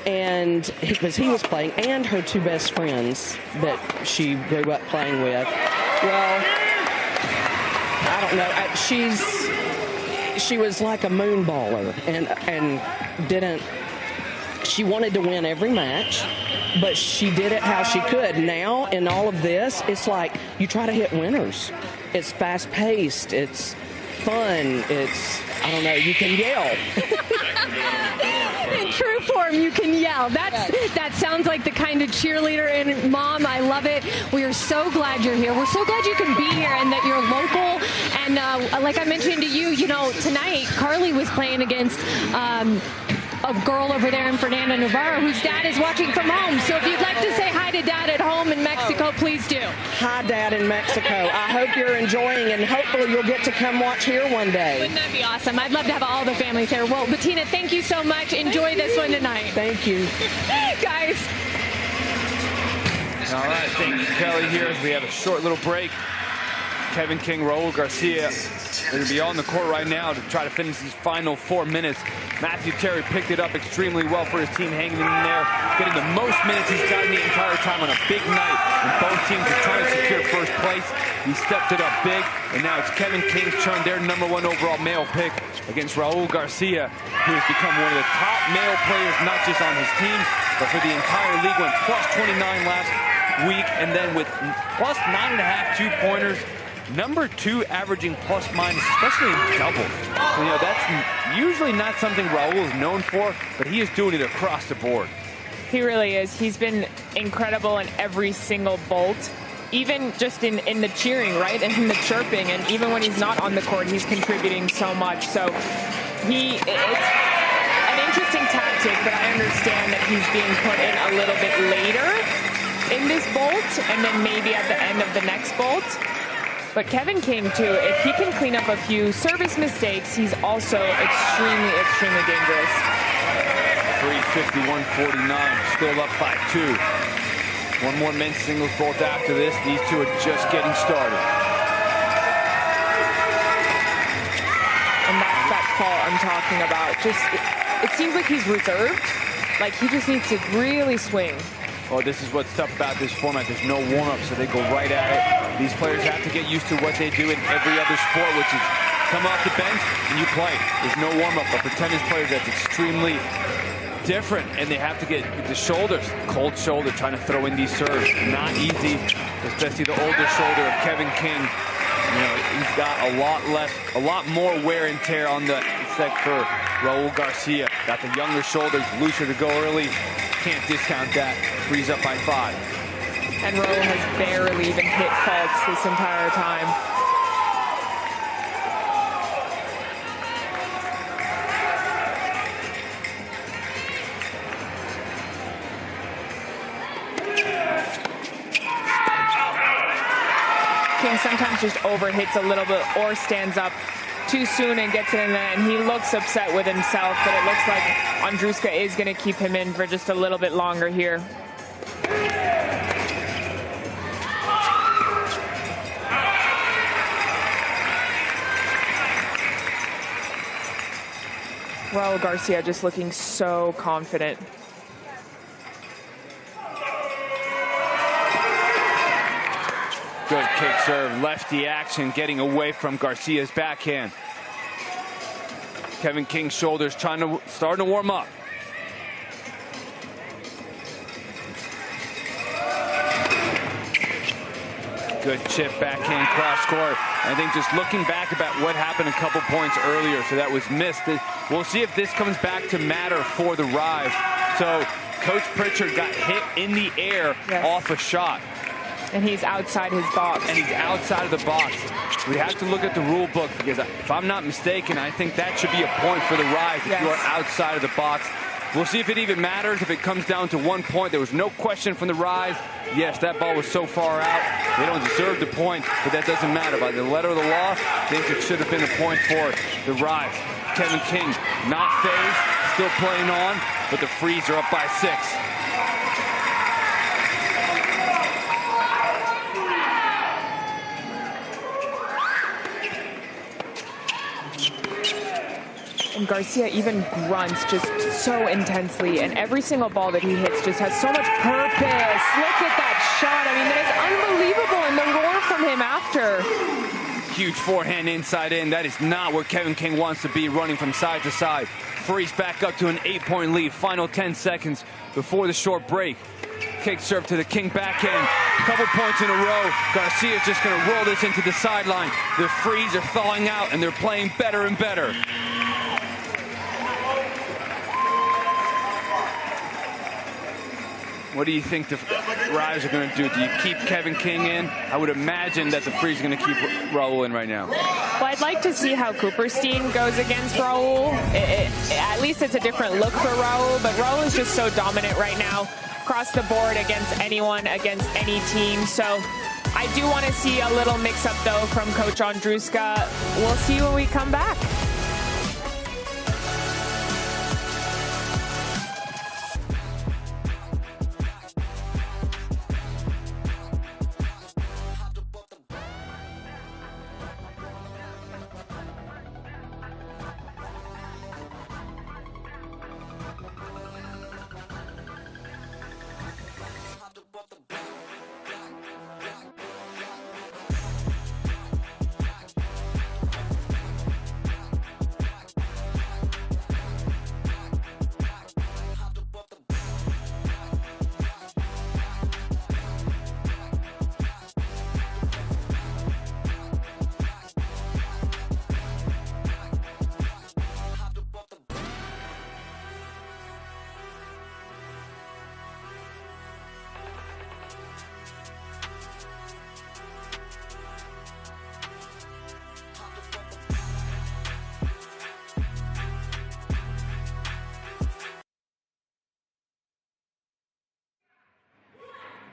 and because he was playing, and her two best friends that she grew up playing with. Well, I don't know. She was like a moon baller and she wanted to win every match, but she did it how she could. Now, in all of this, it's like you try to hit winners. It's fast-paced. It's fun. It's, I don't know, you can yell. In true form, you can yell. That sounds like the kind of cheerleader. And Mom, I love it. We are so glad you're here. We're so glad you can be here and that you're local. And like I mentioned to you, you know, tonight Carly was playing against a girl over there in Fernanda Navarro whose dad is watching from home. So if you'd like to say hi to Dad at home in Mexico, please do. Hi, Dad in Mexico. I hope you're enjoying, and hopefully you'll get to come watch here one day. Wouldn't that be awesome? I'd love to have all the families here. Well, Bettina, thank you so much. Enjoy this one tonight. Thank you. Guys. All right, thank you, Kelly, here as we have a short little break. Kevin King, Raul Garcia, they're going to be on the court right now to try to finish these final 4 minutes. Matthew Terry picked it up extremely well for his team, hanging in there, getting the most minutes he's gotten the entire time on a big night. And both teams are trying to secure first place. He stepped it up big, and now it's Kevin King's turn, their #1 overall male pick against Raul Garcia, who has become one of the top male players, not just on his team, but for the entire league. Went plus 29 last week, and then with plus 9.5 two-pointers. #2 averaging plus minus, especially in doubles. You know, that's usually not something Raul is known for, but he is doing it across the board. He really is. He's been incredible in every single bolt, even just in the cheering, right, and in the chirping, and even when he's not on the court, he's contributing so much. So it's an interesting tactic, but I understand that he's being put in a little bit later in this bolt, and then maybe at the end of the next bolt. But Kevin King, too, if he can clean up a few service mistakes, he's also extremely, extremely dangerous. 351-49, still up by 2. One more men's singles bolt after this. These two are just getting started. And that's that fault I'm talking about. It seems like he's reserved. Like he just needs to really swing. Oh, this is what's tough about this format. There's no warm-up, so they go right at it. These players have to get used to what they do in every other sport, which is come off the bench and you play. There's no warm-up, but for tennis players, that's extremely different, and they have to get the shoulders, cold shoulder, trying to throw in these serves. Not easy, especially the older shoulder of Kevin King. You know, he's got a lot more wear and tear on the set for Raul Garcia. Got the younger shoulders, looser to go early. Can't discount that. Frees up by 5. And Raul has barely even hit faults this entire time. King sometimes just overhits a little bit or stands up too soon and gets it in there, and he looks upset with himself, but it looks like Andruska is going to keep him in for just a little bit longer here. Raul Garcia just looking so confident. Good kick serve, lefty action, getting away from Garcia's backhand. Kevin King's shoulders starting to warm up. Good chip, backhand, cross court. I think just looking back about what happened a couple points earlier, so that was missed. We'll see if this comes back to matter for the Rise. So Coach Pritchard got hit in the air off a shot. And he's outside his box. And he's outside of the box. We have to look at the rule book, because if I'm not mistaken, I think that should be a point for the Rise if you are outside of the box. We'll see if it even matters, if it comes down to 1 point. There was no question from the Rise. Yes, that ball was so far out. They don't deserve the point, but that doesn't matter. By the letter of the law, I think it should have been a point for the Rise. Kevin King not phased, still playing on, but the Frees are up by 6. And Garcia even grunts just so intensely, and every single ball that he hits just has so much purpose. Look at that shot. I mean, that is unbelievable, and the roar from him after. Huge forehand inside in. That is not where Kevin King wants to be, running from side to side. Frees back up to an 8-point lead. Final 10 seconds before the short break. Kick serve to the King backhand. Couple points in a row. Garcia's just going to roll this into the sideline. The Frees are thawing out, and they're playing better and better. What do you think the Rise are going to do? Do you keep Kevin King in? I would imagine that the Frees are going to keep Raul in right now. Well, I'd like to see how Cooperstein goes against Raul. At least it's a different look for Raul, but Raul is just so dominant right now across the board against anyone, against any team. So I do want to see a little mix-up, though, from Coach Andruska. We'll see when we come back.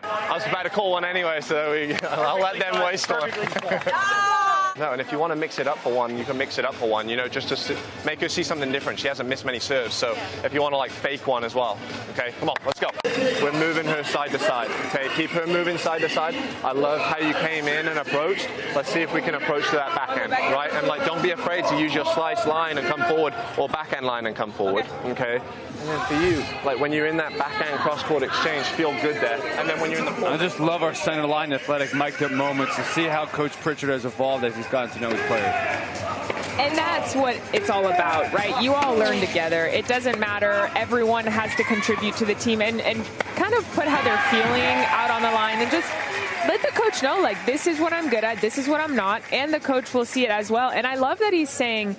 I was about to call one anyway, so I'll let them waste one. No, and if you want to mix it up for one, you can mix it up for one, you know, just to make her see something different. She hasn't missed many serves, so if you want to, like, fake one as well. Okay, come on, let's go. We're moving her side to side, okay? Keep her moving side to side. I love how you came in and approached. Let's see if we can approach to that backhand, right? And, like, don't be afraid to use your slice line and come forward, or backhand line and come forward, okay? And then for you, like, when you're in that backhand cross-court exchange, feel good there. And then when you're in the I just love our center line athletic mic'd up moments to see how Coach Pritchard has evolved as he's gotten to know his players. And that's what it's all about, right? You all learn together. It doesn't matter. Everyone has to contribute to the team and kind of put how they're feeling out on the line and just let the coach know, like, this is what I'm good at, this is what I'm not, and the coach will see it as well. And I love that he's saying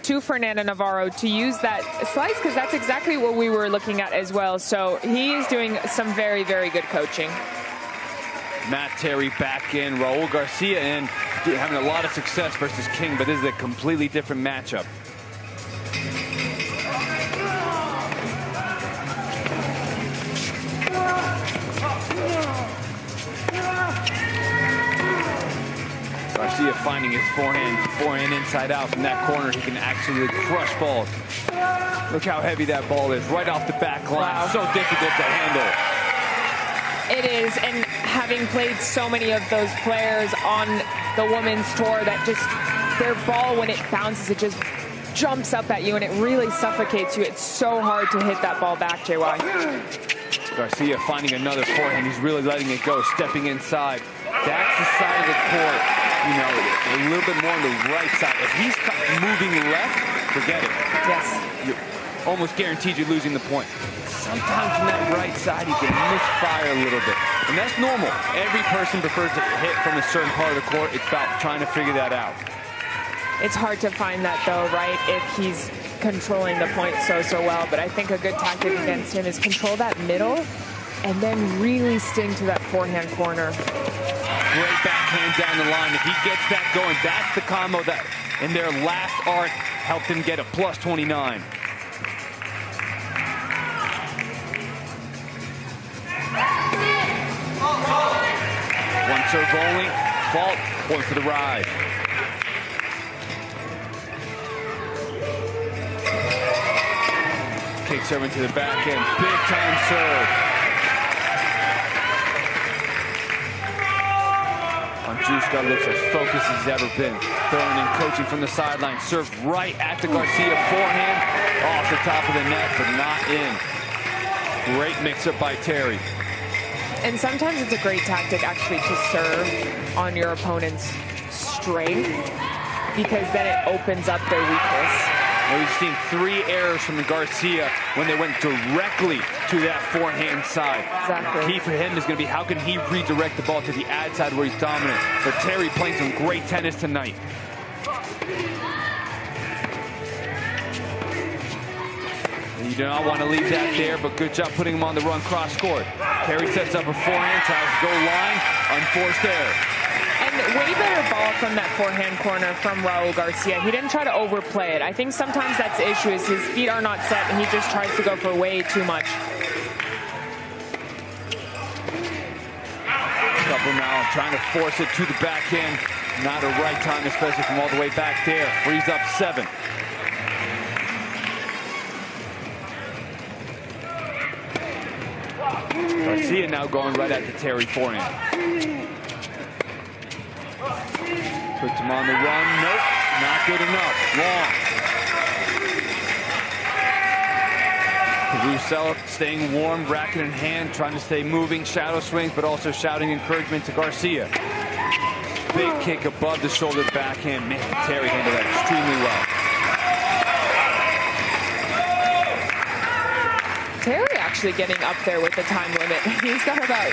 to Fernanda Navarro to use that slice, because that's exactly what we were looking at as well. So he is doing some very, very good coaching. Matt Terry back in, Raul Garcia in, having a lot of success versus King, but this is a completely different matchup. Garcia finding his forehand inside out from that corner. He can actually crush balls. Look how heavy that ball is, right off the back line. Wow. So difficult to handle. It is, and having played so many of those players on the women's tour, that just their ball, when it bounces, it just jumps up at you and it really suffocates you. It's so hard to hit that ball back, JY. Garcia finding another forehand. He's really letting it go, stepping inside. That's the side of the court, you know, a little bit more on the right side. If he's moving left, forget it. Yes. You're almost guaranteed you're losing the point. Sometimes from that right side, he can misfire a little bit. And that's normal. Every person prefers to hit from a certain part of the court. It's about trying to figure that out. It's hard to find that, though, right, if he's controlling the point so well. But I think a good tactic against him is control that middle and then really sting to that forehand corner. Great backhand down the line. If he gets that going, that's the combo that in their last arc helped him get a plus 29. One serve only, fault, point for the ride. Kicks her into the back end, big time serve. Andruska looks as focused as he's ever been. Throwing in coaching from the sideline, serves right at the Garcia forehand, off the top of the net, but not in. Great mix-up by Terry. And sometimes it's a great tactic actually to serve on your opponent's strength, because then it opens up their weakness. Well, we've seen 3 errors from Garcia when they went directly to that forehand side. Exactly. The key for him is going to be how can he redirect the ball to the ad side where he's dominant. But Terry playing some great tennis tonight. You do not want to leave that there, but good job putting him on the run cross court. Terry sets up a forehand, tries to go line, unforced error. And way better ball from that forehand corner from Raul Garcia. He didn't try to overplay it. I think sometimes that's the issue, is his feet are not set and he just tries to go for way too much. Couple now trying to force it to the backhand. Not a right time, especially from all the way back there. Frees up 7. Garcia now going right at the Terry forehand. Puts him on the run. Nope, not good enough. Long. Caruso staying warm, racket in hand, trying to stay moving, shadow swings, but also shouting encouragement to Garcia. Big kick above the shoulder backhand. Man, Terry handled that extremely well. Terry actually getting up there with the time limit. He's got about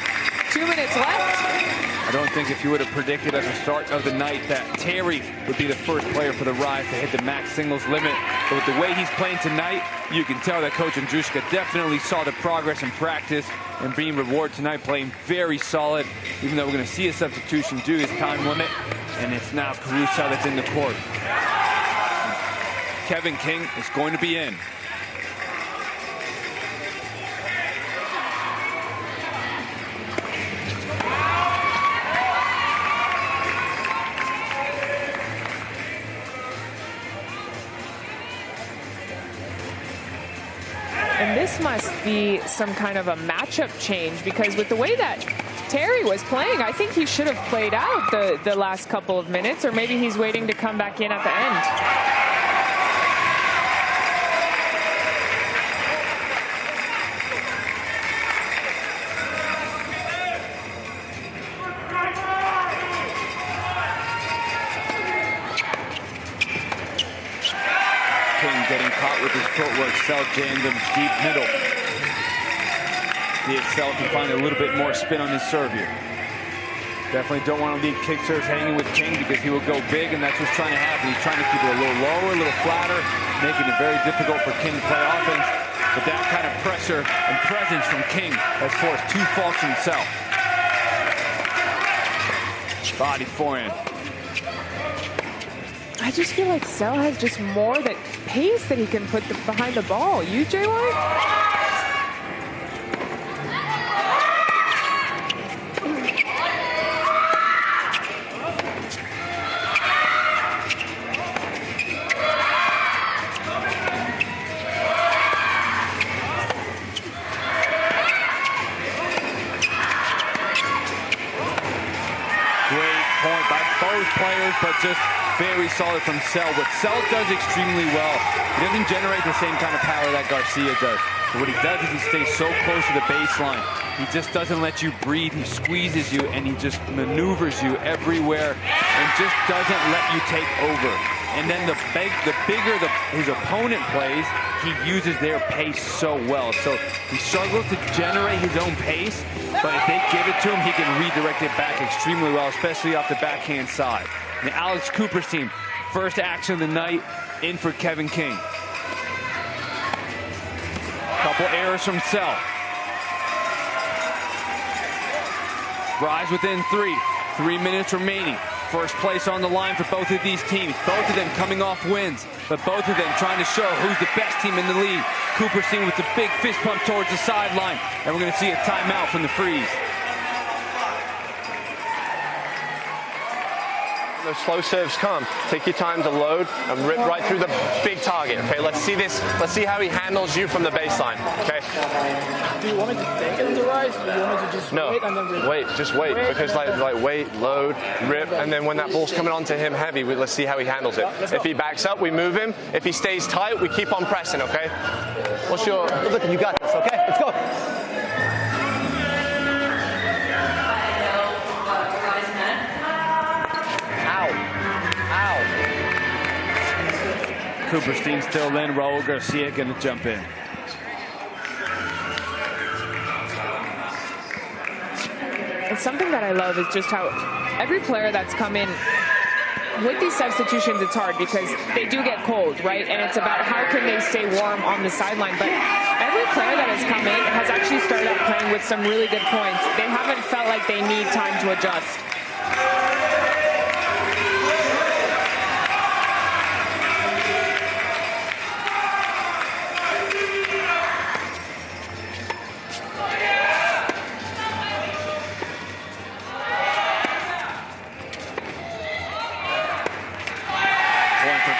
2 minutes left. I don't think if you would have predicted at the start of the night that Terry would be the first player for the Rise to hit the max singles limit. But with the way he's playing tonight, you can tell that Coach Andruska definitely saw the progress in practice and being rewarded tonight, playing very solid, even though we're going to see a substitution due to his time limit. And it's now Caruso that's in the court. Kevin King is going to be in. And this must be some kind of a matchup change, because with the way that Terry was playing, I think he should have played out the last couple of minutes, or maybe he's waiting to come back in at the end. Getting caught with his footwork. Sell jammed him deep middle. See if Sell can find a little bit more spin on his serve here. Definitely don't want to leave kick serves hanging with King, because he will go big, and that's what's trying to happen. He's trying to keep it a little lower, a little flatter, making it very difficult for King to play offense. But that kind of pressure and presence from King has forced 2 faults himself. Body forehand. I just feel like Sell has just more that pace that he can put behind the ball. You, JY? Great point by both players, but just very solid from Sell. What Sell does extremely well, he doesn't generate the same kind of power that Garcia does. But what he does is he stays so close to the baseline. He just doesn't let you breathe. He squeezes you, and he just maneuvers you everywhere and just doesn't let you take over. And then the bigger his opponent plays, he uses their pace so well. So he struggles to generate his own pace, but if they give it to him, he can redirect it back extremely well, especially off the backhand side. And Alex Cooper's team, first action of the night, in for Kevin King. Couple errors from Sell. Rise within 3. 3 minutes remaining. First place on the line for both of these teams. Both of them coming off wins, but both of them trying to show who's the best team in the league. Cooper's team with the big fist pump towards the sideline, and we're going to see a timeout from the Freeze. Those slow serves come. Take your time to load and rip right through the big target. Okay, let's see this. Let's see how he handles you from the baseline. Okay. Do you want me to take him to rise, or do you want me to just wait and then rip? Wait, just wait, because like wait, load, rip, and then when that ball's coming onto him heavy, let's see how he handles it. If he backs up, we move him. If he stays tight, we keep on pressing. Okay. What's your? Look, you got this. Okay, let's go. Cooper's team still in. Raul Garcia going to jump in. And something that I love is just how every player that's come in with these substitutions, it's hard because they do get cold, right? And it's about how can they stay warm on the sideline. But every player that has come in has actually started out playing with some really good points. They haven't felt like they need time to adjust.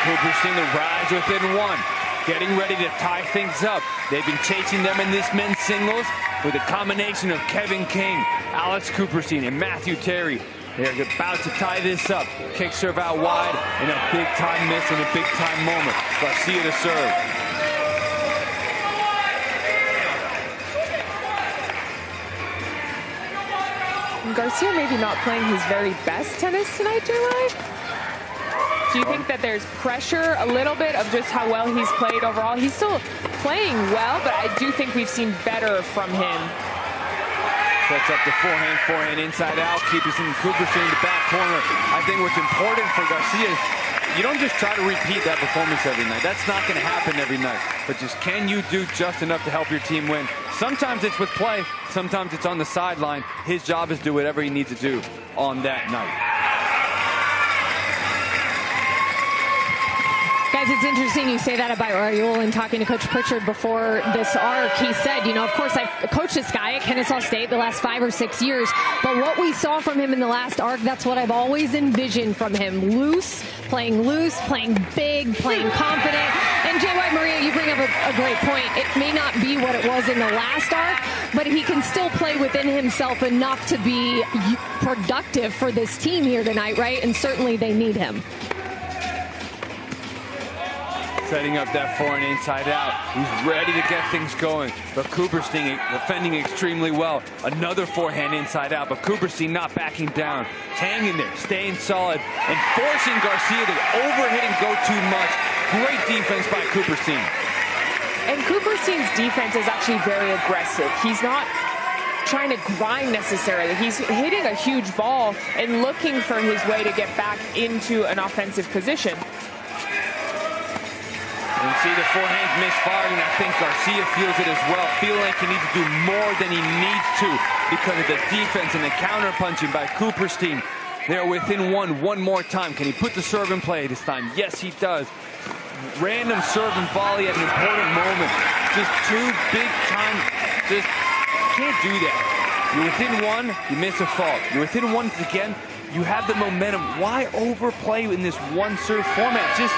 Cooper's team to rise within 1, getting ready to tie things up. They've been chasing them in this men's singles with a combination of Kevin King, Alex Cooper's team, and Matthew Terry. They're about to tie this up. Kick serve out wide, and a big-time miss in a big-time moment. Garcia to serve. And Garcia maybe not playing his very best tennis tonight, JY? Do you think that there's pressure a little bit of just how well he's played overall? He's still playing well, but I do think we've seen better from him. Sets up the forehand inside out, keeps Cooper's in the back corner. I think what's important for Garcia is you don't just try to repeat that performance every night. That's not going to happen every night. But just can you do just enough to help your team win? Sometimes it's with play, sometimes it's on the sideline. His job is to do whatever he needs to do on that night. Guys, it's interesting you say that about Raul. And talking to Coach Pritchard before this arc, he said, you know, of course, I've coached this guy at Kennesaw State the last 5 or 6 years, but what we saw from him in the last arc, that's what I've always envisioned from him. Playing big, playing confident. And Jay White, Maria, you bring up a great point. It may not be what it was in the last arc, but he can still play within himself enough to be productive for this team here tonight, right? And certainly they need him. Setting up that forehand inside out. He's ready to get things going. But Cooperstein defending extremely well. Another forehand inside out, but Cooperstein not backing down. Hanging there, staying solid, and forcing Garcia to overhit and go too much. Great defense by Cooperstein. And Cooperstein's defense is actually very aggressive. He's not trying to grind necessarily. He's hitting a huge ball and looking for his way to get back into an offensive position. And see the forehand's misfiring. I think Garcia feels it as well. Feeling like he needs to do more than he needs to because of the defense and the counter punching by Cooperstein. They're within one more time. Can he put the serve in play this time? Yes, he does. Random serve and volley at an important moment. Just two big time. Just can't do that. You're within one, you miss a fault. You're within one again, you have the momentum. Why overplay in this one serve format? Just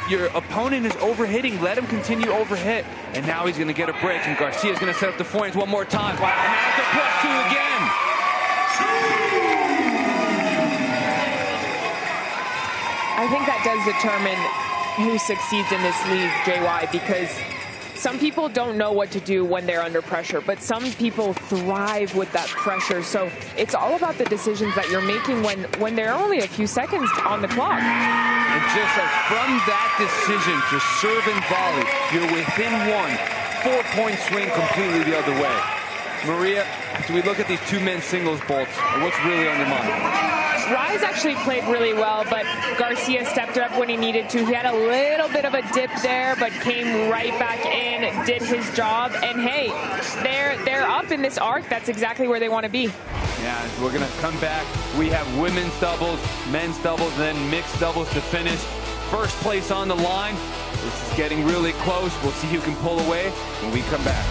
your opponent is overhitting. Let him continue to overhit. And now he's going to get a break. And Garcia's going to set up the forehands one more time. Wow, now it's a +2 again. I think that does determine who succeeds in this league, JY, because some people don't know what to do when they're under pressure, but some people thrive with that pressure. So it's all about the decisions that you're making when there are only a few seconds on the clock. And just like from that decision to serve and volley, you're within one. 4-point swing completely the other way. Maria, do we look at these two men's singles bolts? What's really on your mind? Rise actually played really well, but Garcia stepped it up when he needed to. He had a little bit of a dip there, but came right back in, did his job, and hey, they're up in this arc. That's exactly where they want to be. Yeah, we're going to come back. We have women's doubles, men's doubles, and then mixed doubles to finish. First place on the line. This is getting really close. We'll see who can pull away when we come back.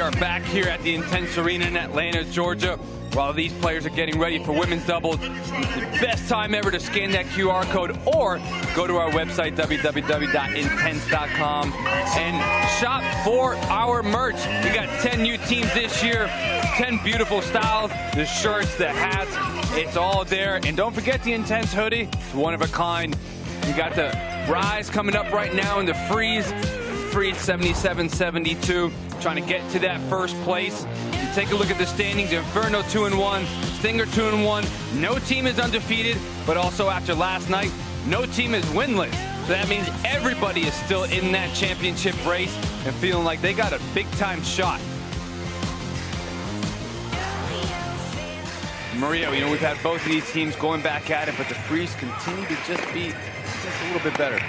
are back here at the Intense Arena in Atlanta, Georgia. While these players are getting ready for women's doubles, it's the best time ever to scan that QR code or go to our website, www.intense.com, and shop for our merch. We got 10 new teams this year, 10 beautiful styles, the shirts, the hats, it's all there. And don't forget the Intense hoodie, it's one of a kind. We got the Rise coming up right now in the Freeze 77-72, trying to get to that first place. You take a look at the standings. Inferno 2-1, Stinger 2-1. No team is undefeated, but also after last night, no team is winless. So that means everybody is still in that championship race and feeling like they got a big-time shot. Maria, you know, we've had both of these teams going back at it, but the Freeze continue to just be just a little bit better.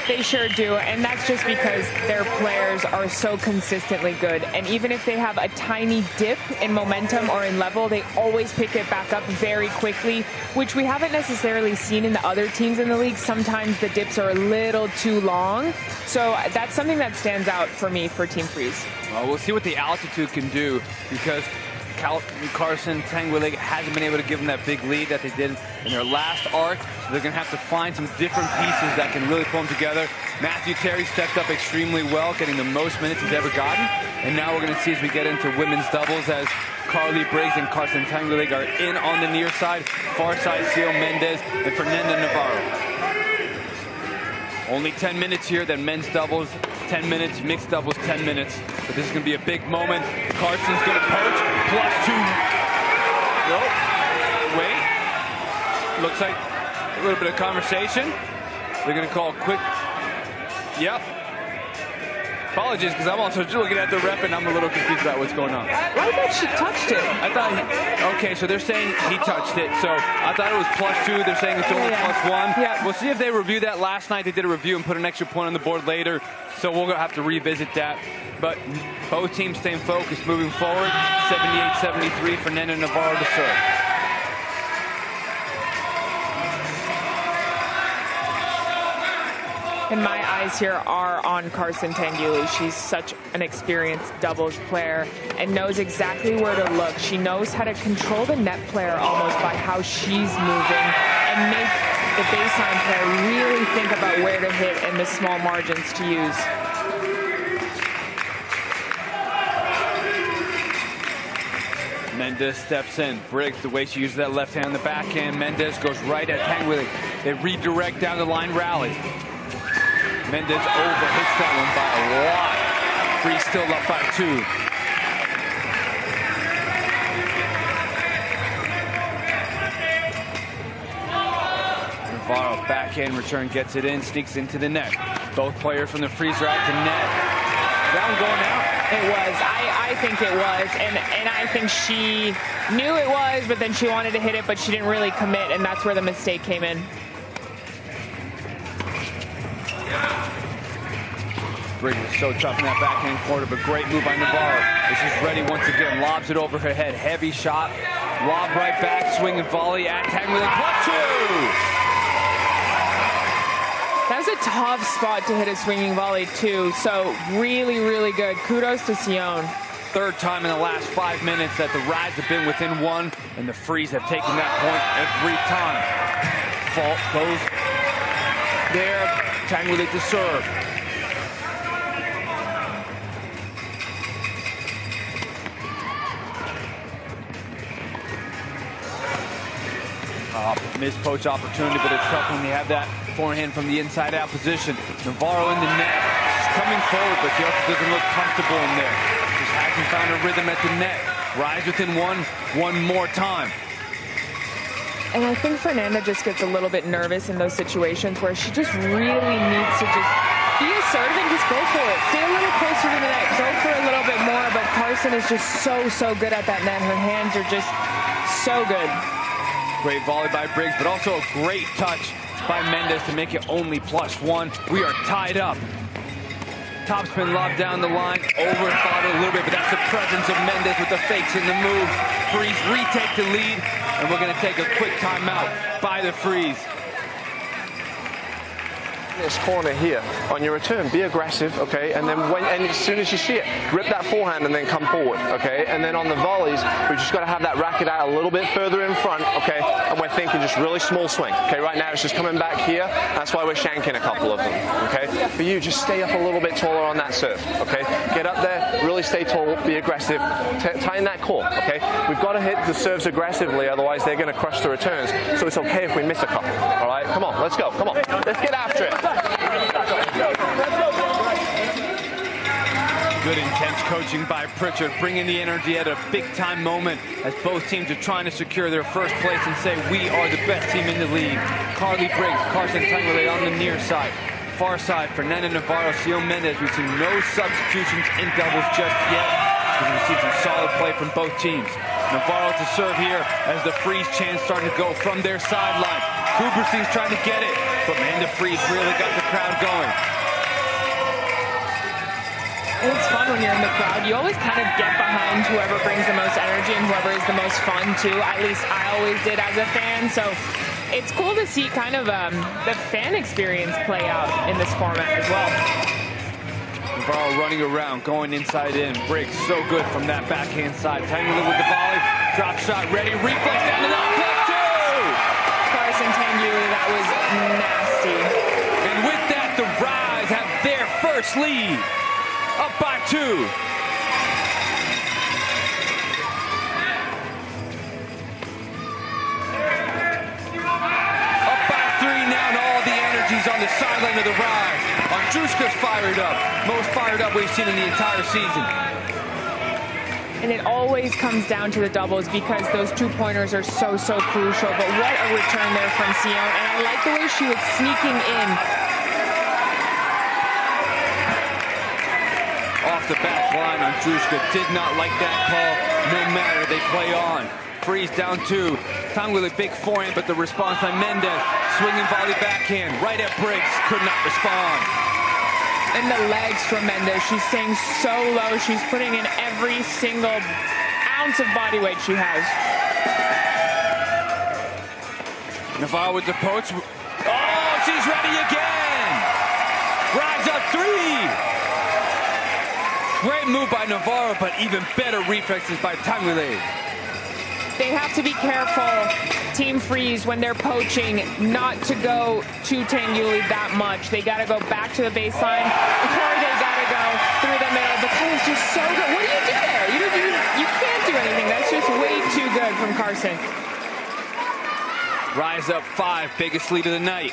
They sure do, and that's just because their players are so consistently good. And even if they have a tiny dip in momentum or in level, they always pick it back up very quickly, which we haven't necessarily seen in the other teams in the league. Sometimes the dips are a little too long. So that's something that stands out for me for Team Freeze. Well, we'll see what the altitude can do, because Carson Tanguillig hasn't been able to give them that big lead that they did in their last arc. So they're going to have to find some different pieces that can really pull them together. Matthew Terry stepped up extremely well, getting the most minutes he's ever gotten. And now we're going to see as we get into women's doubles as Carly Briggs and Carson Tanguillig are in on the near side. Far side, Ciel Mendez and Fernanda Navarro. Only 10 minutes here, then men's doubles, 10 minutes, mixed doubles, 10 minutes. But this is going to be a big moment. Carson's going to poach, +2. Nope. Wait. Looks like a little bit of conversation. They're going to call quick. Yep. Apologies, because I'm also looking at the ref and I'm a little confused about what's going on. I thought she touched it. I thought okay, so they're saying he touched it. So I thought it was +2. They're saying it's only +1. Yeah. We'll see if they review that. Last night they did a review and put an extra point on the board later. So we'll have to revisit that. But both teams staying focused, moving forward. 78-73, Fernanda Navarro to serve. And my eyes here are on Carson Tanguillig. She's such an experienced doubles player and knows exactly where to look. She knows how to control the net player almost by how she's moving and make the baseline player really think about where to hit and the small margins to use. Mendez steps in. Briggs, the way she uses that left hand on the backhand. Mendez goes right at Tanguillig. They redirect down the line rally. Mendez overhits that one by a lot. Freeze still up by 2. Navarro, backhand return, gets it in, sneaks into the net. Both players from the Freeze are at the net. That one going out? It was. I think it was. And I think she knew it was, but then she wanted to hit it, but she didn't really commit, and that's where the mistake came in. Briggs is so tough in that backhand corner, but great move by Navarro. This is ready once again, lobs it over her head. Heavy shot, lob right back, swing and volley at Tanguillig, +2! That's a tough spot to hit a swinging volley too, so really, really good. Kudos to Sion. Third time in the last 5 minutes that the Rise have been within 1, and the Freeze have taken that point every time. Fault goes there, Tanguillig to serve. Missed poach opportunity, but it's tough when you have that forehand from the inside out position. Navarro in the net. She's coming forward, but she also doesn't look comfortable in there. Just hasn't found a rhythm at the net. Rise within 1 more time. And I think Fernanda just gets a little bit nervous in those situations where she just really needs to just be assertive and just go for it. Stay a little closer to the net. Go for a little bit more, but Carson is just so good at that net. Her hands are just so good. Great volley by Briggs, but also a great touch by Mendez to make it only +1. We are tied up. Topspin lob down the line, overthought it a little bit, but that's the presence of Mendez with the fakes in the move. Freeze retake the lead, and we're going to take a quick timeout by the Freeze. This corner here on your return, be aggressive, okay, and then as soon as you see it, grip that forehand and then come forward, okay, and then on the volleys, we just got to have that racket out a little bit further in front, okay, and we're thinking just really small swing, okay. Right now it's just coming back here. That's why we're shanking a couple of them, okay. For you, just stay up a little bit taller on that serve, okay. Get up there, really stay tall, be aggressive, tighten that core, okay. We've got to hit the serves aggressively, otherwise they're going to crush the returns. So it's okay if we miss a couple. All right, come on, let's go, come on, let's get after it. Good intense coaching by Pritchard, bringing the energy at a big-time moment as both teams are trying to secure their first place and say, we are the best team in the league. Carly Briggs, Carson Tanguillet on the near side. Far side, Fernanda Navarro, Sion Mendez. We've seen no substitutions in doubles just yet. We've seen some solid play from both teams. Navarro to serve here as the freeze chants starting to go from their sideline. Huberstein's trying to get it, but Amanda Freeze really got the crowd going. It's fun when you're in the crowd. You always kind of get behind whoever brings the most energy and whoever is the most fun, too. At least I always did as a fan. So it's cool to see kind of the fan experience play out in this format as well. Navarro running around, going inside in. Briggs so good from that backhand side. Tanguillet with the volley. Drop shot ready. Reflex down the line. Plus two! Carson Tanguillet, that was nasty. And with that, the Rise have their first lead. Up by 2. Up by 3 now, and all the energy's on the sideline of the Rise. Andrushka's fired up. Most fired up we've seen in the entire season. And it always comes down to the doubles because those 2-pointers are so crucial. But what a return there from Sion. And I like the way she was sneaking in. Off the back line, Andrushka did not like that call. No matter, they play on. Freeze down 2. Tanguillet big forehand, but the response by Mendez. Swinging volley backhand, right at Briggs, could not respond. And the legs from Mendez, she's staying so low. She's putting in every single ounce of body weight she has. Navarro with the poach. Oh, she's ready again. Rise up 3. Great move by Navarro, but even better reflexes by Tanguillet. They have to be careful, Team Freeze, when they're poaching, not to go to Tanguillet that much. They got to go back to the baseline, or they got to go through the middle. But that is just so good. What do you do there? You can't do anything. That's just way too good from Carson. Rise up 5, biggest lead of the night.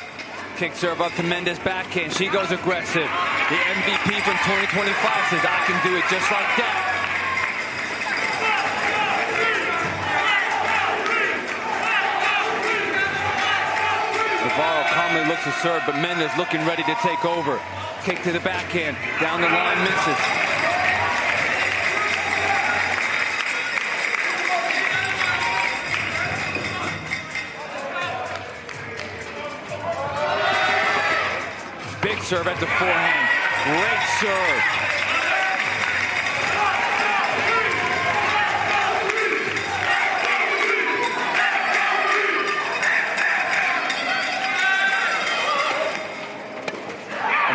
Kick serve up to Mendez backhand. She goes aggressive. The MVP from 2025 says, I can do it just like that. Navarro calmly looks to serve, but Mendez looking ready to take over. Kick to the backhand. Down the line, misses. Big serve at the forehand. Great serve.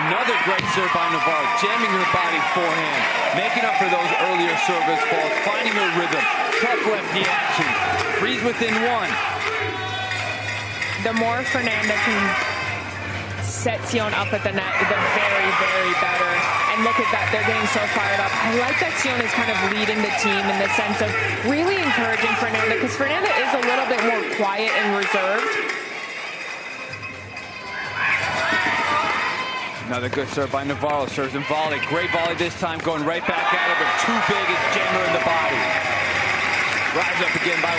Another great serve by Navarro, jamming her body forehand, making up for those earlier service faults, finding her rhythm. Tough left knee action. Freeze within 1. The more Fernanda can set Sion up at the net, the very better. And look at that, they're getting so fired up. I like that Sion is kind of leading the team in the sense of really encouraging Fernanda, because Fernanda is a little bit more quiet and reserved. Another good serve by Navarro, serves in volley. Great volley this time, going right back at her, but too big, it's jammed her in the body. Rise up again by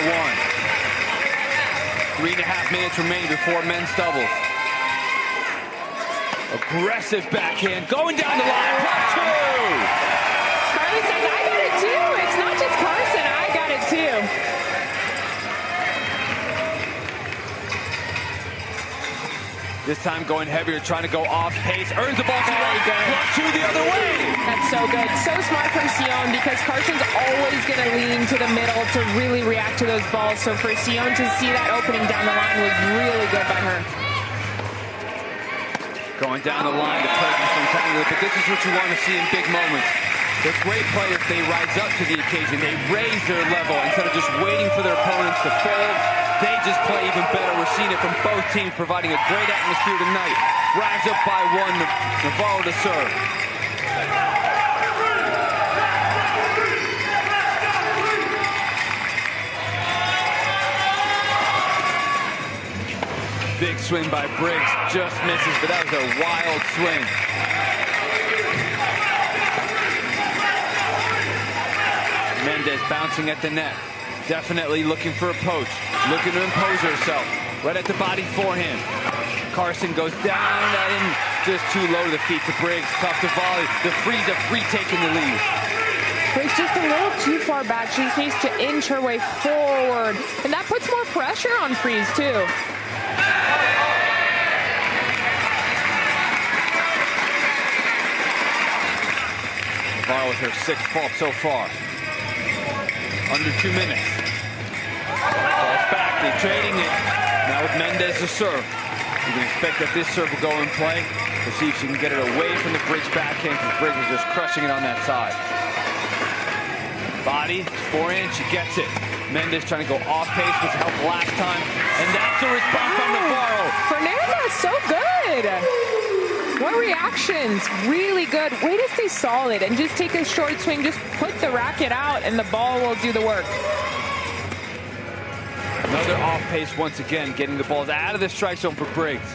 1. 3.5 minutes remaining before men's doubles. Aggressive backhand, going down the line, +2! Carly says, I got it too. It's not just Carson, I got it too. This time going heavier, trying to go off pace, earns the ball, +2 the other way! That's so good. So smart from Sion, because Carson's always going to lean to the middle to really react to those balls. So for Sion to see that opening down the line was really good by her. Going down the line to presence from Tanguy, but this is what you want to see in big moments. The great players, they rise up to the occasion. They raise their level instead of just waiting for their opponents to fold. They just play even better. We're seeing it from both teams, providing a great atmosphere tonight. Rise up by one, Navarro to serve. Big swing by Briggs, just misses, but that was a wild swing. Mendez bouncing at the net, definitely looking for a poach, looking to impose herself, right at the body forehand. Carson goes down and just too low to the feet to Briggs, tough to volley. The freeze of free taking the lead. Briggs just a little too far back. She just needs to inch her way forward, and that puts more pressure on Freeze too. Navarro with her 6th fault so far. Under 2 minutes. Falls back, they're trading it. Now with Mendez to serve. You can expect that this serve will go in play. We'll see if she can get it away from the Briggs backhand, because Briggs is just crushing it on that side. Body, forehand, she gets it. Mendez trying to go off pace, which helped last time. And that's the response from Navarro. Fernandez, so good. What reactions, really good. Way to stay solid and just take a short swing, just put the racket out and the ball will do the work. Another off pace once again, getting the balls out of the strike zone for Briggs.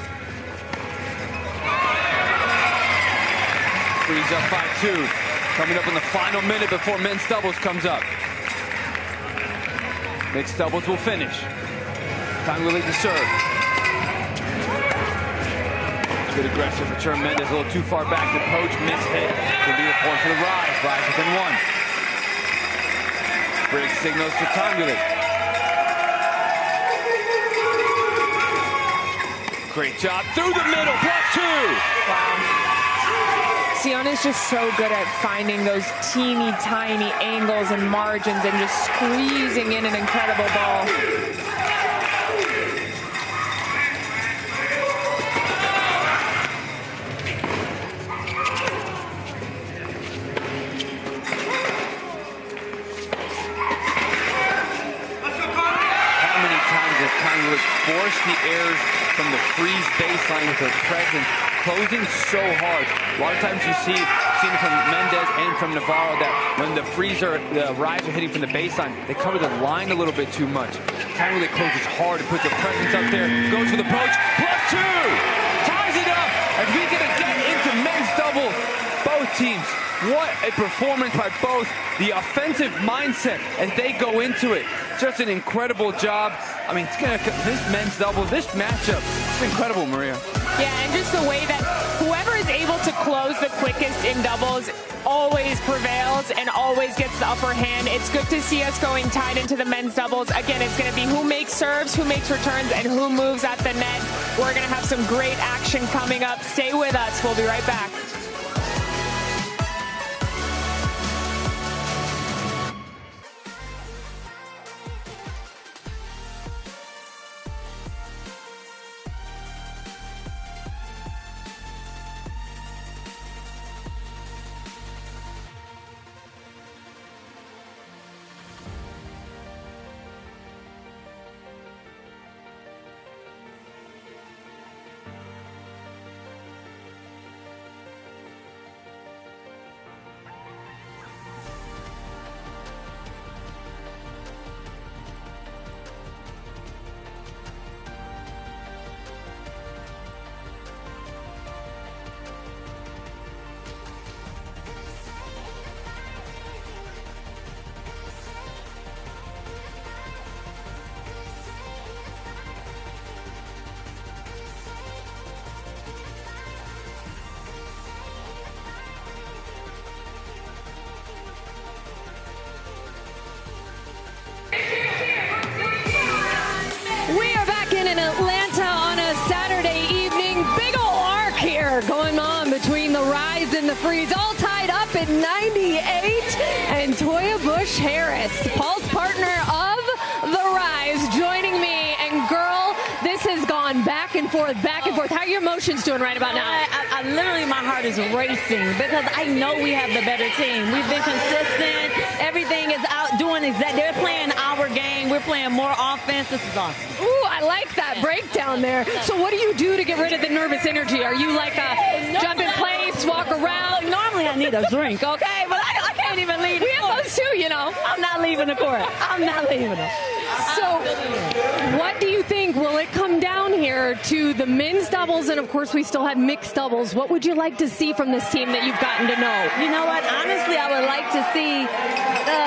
Freeze up by 2. Coming up in the final minute before men's doubles comes up. Mixed doubles will finish. Time will lead to serve. Good aggressive return. Mendez a little too far back to poach. Missed hit. Could be a point for the Rise. Rise within 1. Briggs signals to Tanguy. Great job through the middle. +2. Wow. Siona's just so good at finding those teeny tiny angles and margins and just squeezing in an incredible ball. Force the errors from the freeze baseline with her presence, closing so hard. A lot of times you see it from Mendez and from Navarro that when the Rise are hitting from the baseline, they cover the line a little bit too much. Tanguy closes hard and puts her presence up there, goes for the poach, +2! Ties it up as we get into men's doubles. Both teams, what a performance by both. The offensive mindset as they go into it. Just an incredible job. I mean, this men's double, this matchup, it's incredible, Maria. Yeah, and just the way that whoever is able to close the quickest in doubles always prevails and always gets the upper hand. It's good to see us going tied into the men's doubles. Again, it's going to be who makes serves, who makes returns, and who moves at the net. We're going to have some great action coming up. Stay with us. We'll be right back. and forth, back and forth. How are your emotions doing right about now? I literally, my heart is racing because I know we have the better team. We've been consistent. Everything is out doing exactly. They're playing our game. We're playing more offense. This is awesome. Ooh, I like that breakdown there. So what do you do to get rid of the nervous energy? Are you like a jump in place, walk around? Look, normally I need a drink, okay? But I can't even leave the court. We have those too, you know. I'm not leaving the court. I'm not leaving it. So what do you think? Will it come down here to the men's doubles? And of course, we still have mixed doubles. What would you like to see from this team that you've gotten to know? You know what? Honestly, I would like to see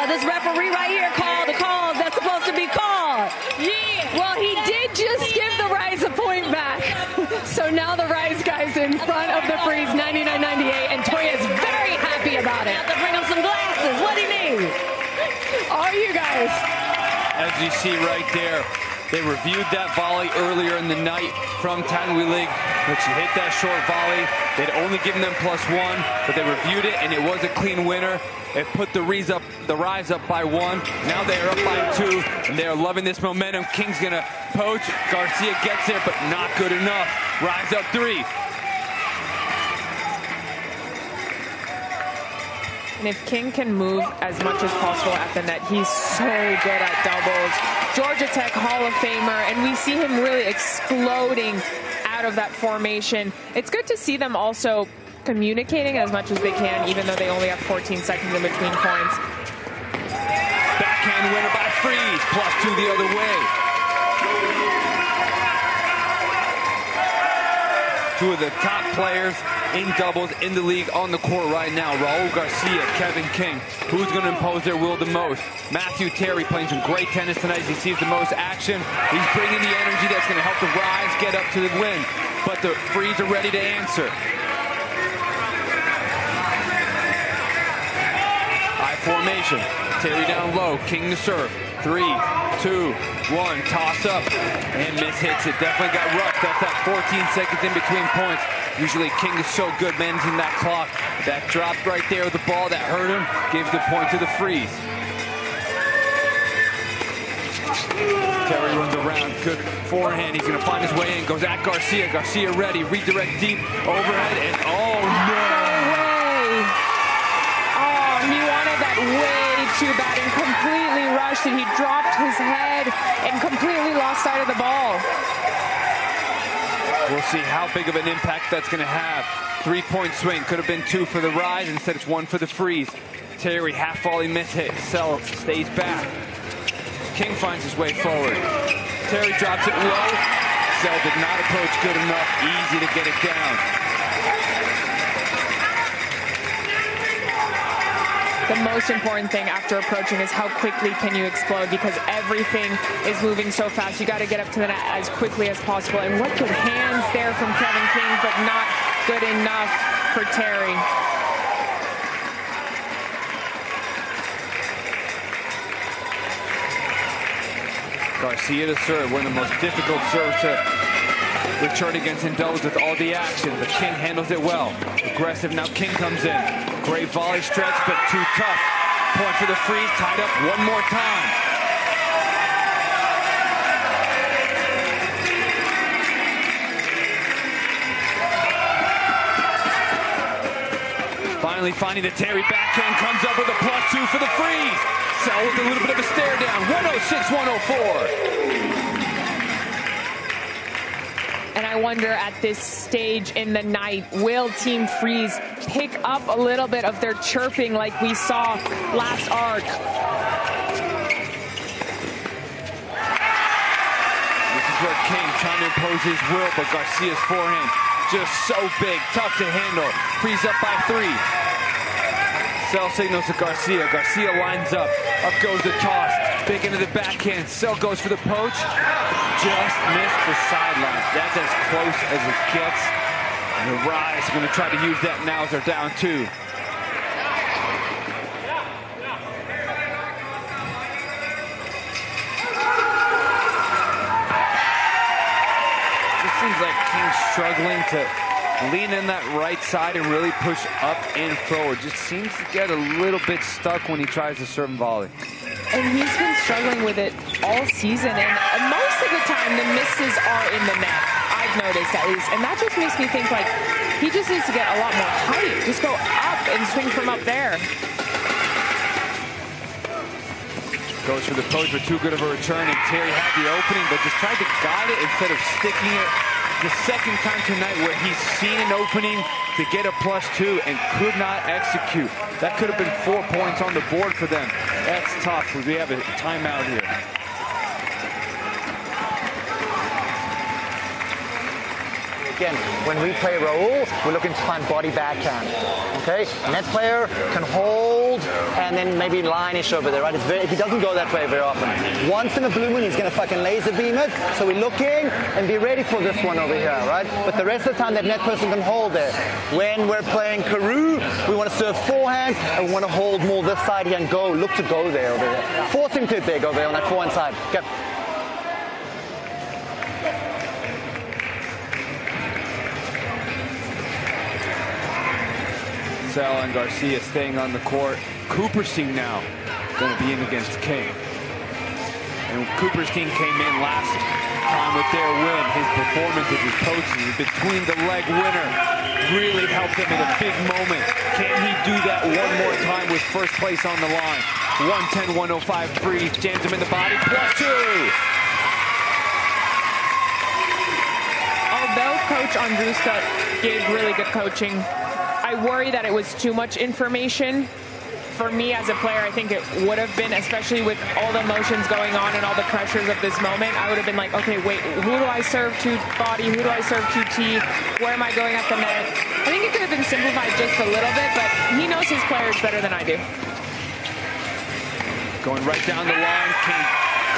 this referee right here call the calls that's supposed to be called. Yeah. Well, he did just give the Rise a point back. So now the Rise guys in front of the Freeze, 99-98, and Toya's very happy about it. I have to bring him some glasses. What do you need? All you guys. As you see right there, they reviewed that volley earlier in the night from Tanui League, but she hit that short volley. They'd only given them +1, but they reviewed it, and it was a clean winner. It put the Rise up by 1. Now they are up by 2, and they are loving this momentum. King's gonna poach. Garcia gets there, but not good enough. Rise up 3. And if King can move as much as possible at the net, he's so good at doubles. Georgia Tech Hall of Famer, and we see him really exploding out of that formation. It's good to see them also communicating as much as they can, even though they only have 14 seconds in between points. Backhand winner by Freeze, +2 the other way. Two of the top players in doubles in the league on the court right now. Raul Garcia, Kevin King. Who's going to impose their will the most? Matthew Terry playing some great tennis tonight as he sees the most action. He's bringing the energy that's going to help the Rise get up to the win. But the Freeze are ready to answer. High formation. Terry down low. King to serve. 3, 2, 1. Toss up. And miss hits it. Definitely got roughed. That's that 14 seconds in between points. Usually King is so good managing that clock. That drop right there with the ball that hurt him gives the point to the Freeze. Terry runs around. Good forehand. He's going to find his way in. Goes at Garcia. Garcia ready. Redirect deep. Overhead. And oh no! Oh, he wanted that way too bad and completely rushed it. He dropped his head and completely lost sight of the ball. We'll see how big of an impact that's going to have. 3-point swing. Could have been 2 for the Rise. Instead, it's 1 for the Freeze. Terry, half volley miss hit. Sell stays back. King finds his way forward. Terry drops it low. Sell did not approach good enough. Easy to get it down. The most important thing after approaching is how quickly can you explode, because everything is moving so fast. You got to get up to the net as quickly as possible. And what good hands there from Kevin King, but not good enough for Terry. Garcia to serve, one of the most difficult serves to return against in doubles with all the action, but King handles it well. Aggressive, now King comes in. Great volley stretch, but too tough. Point for the Freeze, tied up one more time. Finally finding the Terry backhand, comes up with a +2 for the Freeze. Sell with a little bit of a stare down, 106-104. And I wonder at this stage in the night, will Team Freeze pick up a little bit of their chirping like we saw last arc? This is where King trying to impose his will, but Garcia's forehand just so big, tough to handle. Freeze up by 3. Sell signals to Garcia. Garcia lines up. Up goes the toss. Big into the backhand. Sell goes for the poach. Just missed the sideline. That's as close as it gets. And the Rise are going to try to use that now as they're down 2. Just seems like King's struggling to lean in that right side and really push up and forward. Just seems to get a little bit stuck when he tries a certain volley. And he's been struggling with it all season, and most of the time the misses are in the net. I've noticed at least. And that just makes me think like he just needs to get a lot more height. Just go up and swing from up there. Goes for the post, but too good of a return, and Terry had the opening, but just tried to guide it instead of sticking it. The second time tonight where he's seen an opening to get a +2 and could not execute. That could have been 4 points on the board for them. That's tough. We have a timeout here. Again, when we play Raul, we're looking to find body backhand. Okay? Net player can hold and then maybe line-ish over there, right? He doesn't go that way very often. Once in a blue moon, he's going to fucking laser beam it. So we're looking and be ready for this one over here, right? But the rest of the time, that net person can hold there. When we're playing Carew, we want to serve forehand and we want to hold more this side here and go. Look to go there over there. Force him to big over there on that forehand side. Okay. And Garcia staying on the court. Cooperstein now going to be in against King. And Cooperstein came in last time with their win. His performances, his coaching, his between the leg winner really helped him in a big moment. Can he do that one more time with first place on the line? 110-105 freeze, jams him in the body, +2. Although Coach Andruska gave really good coaching, I worry that it was too much information. For me as a player, I think it would have been, especially with all the emotions going on and all the pressures of this moment, I would have been like, okay, wait, who do I serve to body? Who do I serve to T? Where am I going at the net? I think it could have been simplified just a little bit, but he knows his players better than I do. Going right down the line, King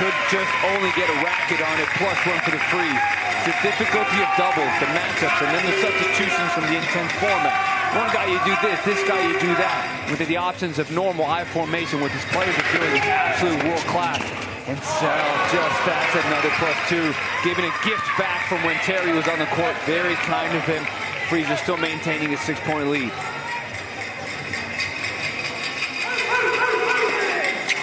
could just only get a racket on it, +1 for the freeze. It's the difficulty of doubles, the matchups, and then the substitutions from the intense format. One guy you do this guy you do that. With the options of normal I formation, what these players are doing is absolute world class. And Sal, just that's another +2, giving a gift back from when Terry was on the court. Very kind of him. Freezer still maintaining a 6-point lead.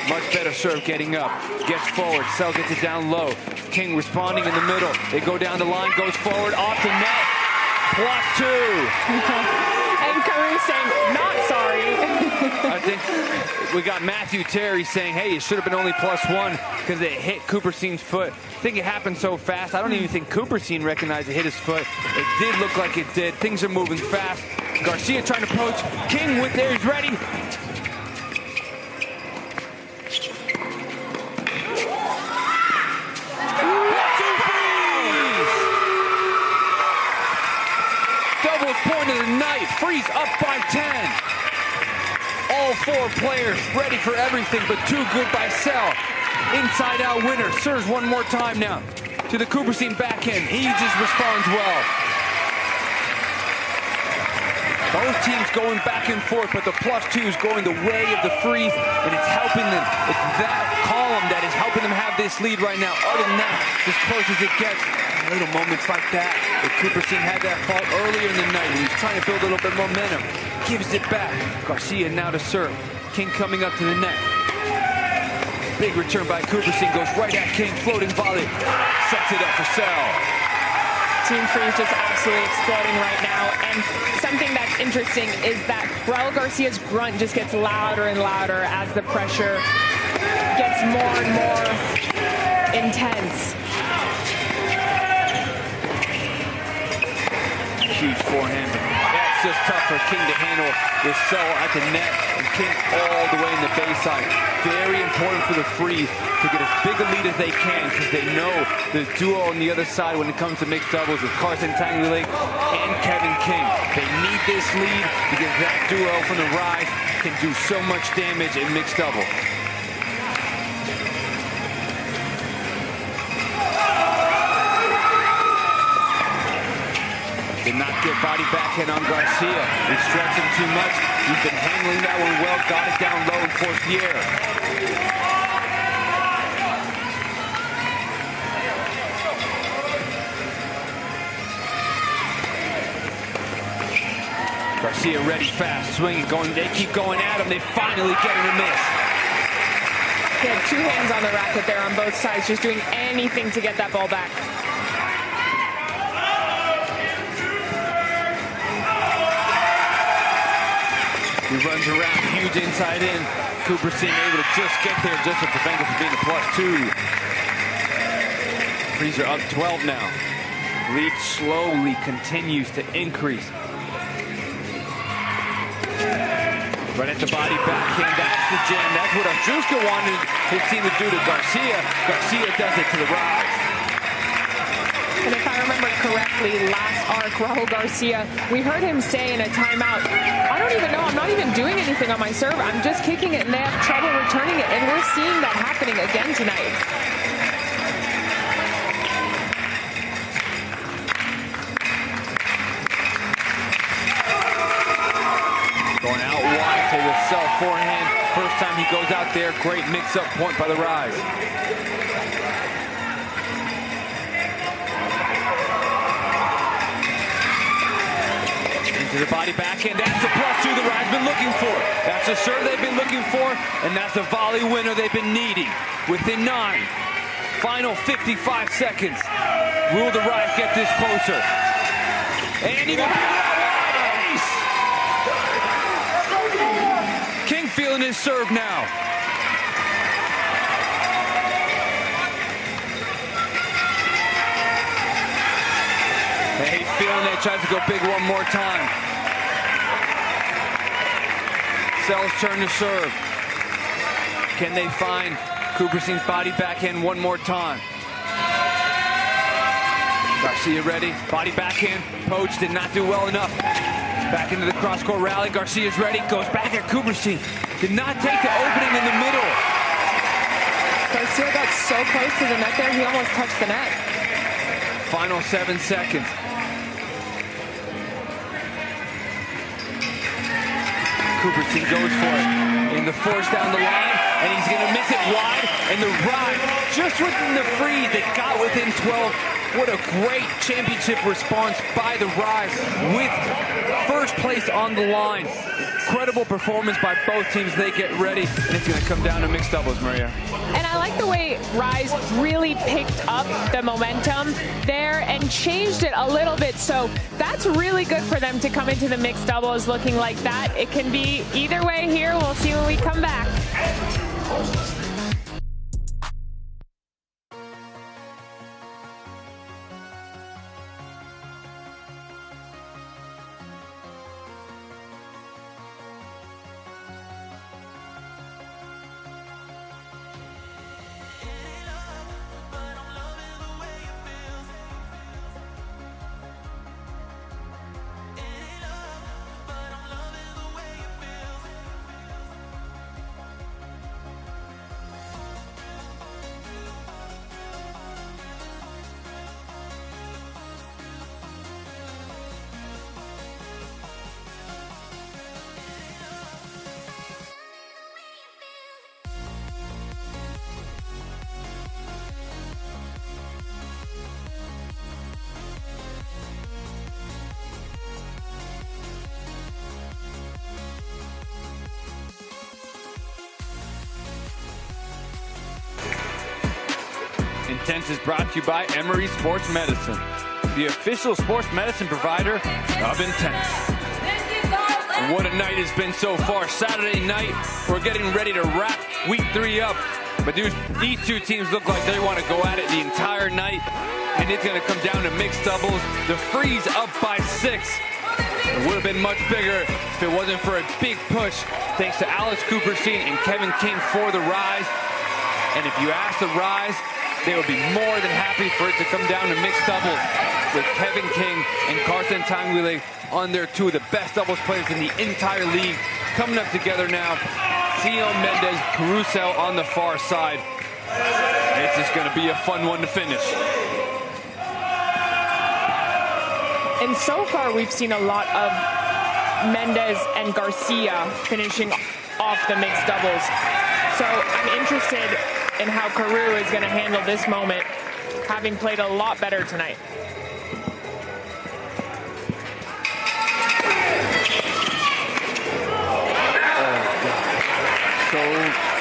Much better serve getting up. Gets forward. Sel gets it down low. King responding in the middle. They go down the line, goes forward, off the net. +2. And Carew saying, not sorry. I think we got Matthew Terry saying, hey, it should have been only +1 because it hit Cooperstein's foot. I think it happened so fast. I don't even think Cooperstein recognized it hit his foot. It did look like it did. Things are moving fast. Garcia trying to approach. King with there. He's ready. Point of the night. Freeze up by 10. All 4 players ready for everything, but too good by Sel. Inside out winner. Serves one more time now to the Cooperstein backhand. He just responds well. Both teams going back and forth, but the +2 is going the way of the freeze, and it's helping them. It's that column that is helping them have this lead right now. Other than that, as close as it gets. Little moments like that. If Cooperstein had that fault earlier in the night, and he's trying to build a little bit of momentum. Gives it back. Garcia now to serve. King coming up to the net. Big return by Cooperstein. Goes right at King. Floating volley. Sets it up for Sel. Team Freeze just absolutely exploding right now. And something that's interesting is that Raul Garcia's grunt just gets louder and louder as the pressure gets more and more intense. Huge forehand. That's just tough for King to handle with Sel at the net and King all the way in the baseline. Very important for the Freeze to get as big a lead as they can because they know the duo on the other side when it comes to mixed doubles with Carson Tanguy and Kevin King. They need this lead because that duo from the Rise can do so much damage in mixed double. Did not get body backhand on Garcia. He stretched him too much. He's been handling that one well. Got it down low and forced the air. Garcia ready, fast, swinging, going. They keep going at him. They finally get him to miss. He had 2 hands on the racket there on both sides, just doing anything to get that ball back. He runs around, huge inside in. Cooperstein able to just get there just to prevent it from being a +2. Freeze are up 12 now. Lead slowly continues to increase. Right at the body backhand, that's the jam. That's what Andruska wanted his team to do to Garcia. Garcia does it to the rise. And if I remember correctly, last arc, Raul Garcia, we heard him say in a timeout, I don't even know, I'm not even doing anything on my serve, I'm just kicking it, and they have trouble returning it, and we're seeing that happening again tonight. Going out wide to the self-forehand. First time he goes out there, great mix-up point by the Rise. Into the body backhand, that's the +2 the Rise been looking for. That's the serve they've been looking for, and that's the volley winner they've been needing. Within 9, final 55 seconds. Will the Rise get this closer? And he will put it out wide. Ace! King feeling his serve now. Hey, feeling it, tries to go big one more time. Sells turn to serve. Can they find Cooperstein's body backhand one more time? Garcia ready, body backhand. Poach did not do well enough. Back into the cross-court rally. Garcia's ready, goes back at Cooperstein. Did not take the opening in the middle. Garcia got so close to the net there, he almost touched the net. Final 7 seconds. Cooperstein goes for it. In the force down the line, and he's going to miss it wide. And the Rise, just within the freeze, they got within 12. What a great championship response by the Rise with first place on the line. Incredible performance by both teams. They get ready, and it's going to come down to mixed doubles, Maria. And I like the way Rise really picked up the momentum there and changed it a little bit. So that's really good for them to come into the mixed doubles looking like that. It can be either way here. We'll see when we come back. Intense is brought to you by Emory Sports Medicine, the official sports medicine provider of Intense. And what a night it's been so far. Saturday night, we're getting ready to wrap week 3 up. But these two teams look like they want to go at it the entire night. And it's going to come down to mixed doubles. The Freeze up by 6. It would have been much bigger if it wasn't for a big push thanks to Alex Cooperstein and Kevin King for the Rise. And if you ask the Rise, they would be more than happy for it to come down to mixed doubles with Kevin King and Carson Tanguile on there, 2 of the best doubles players in the entire league, coming up together now. Sion Mendez, Caruso on the far side. It's just going to be a fun one to finish. And so far, we've seen a lot of Mendez and Garcia finishing off the mixed doubles. So I'm interested in how Carew is going to handle this moment, having played a lot better tonight. So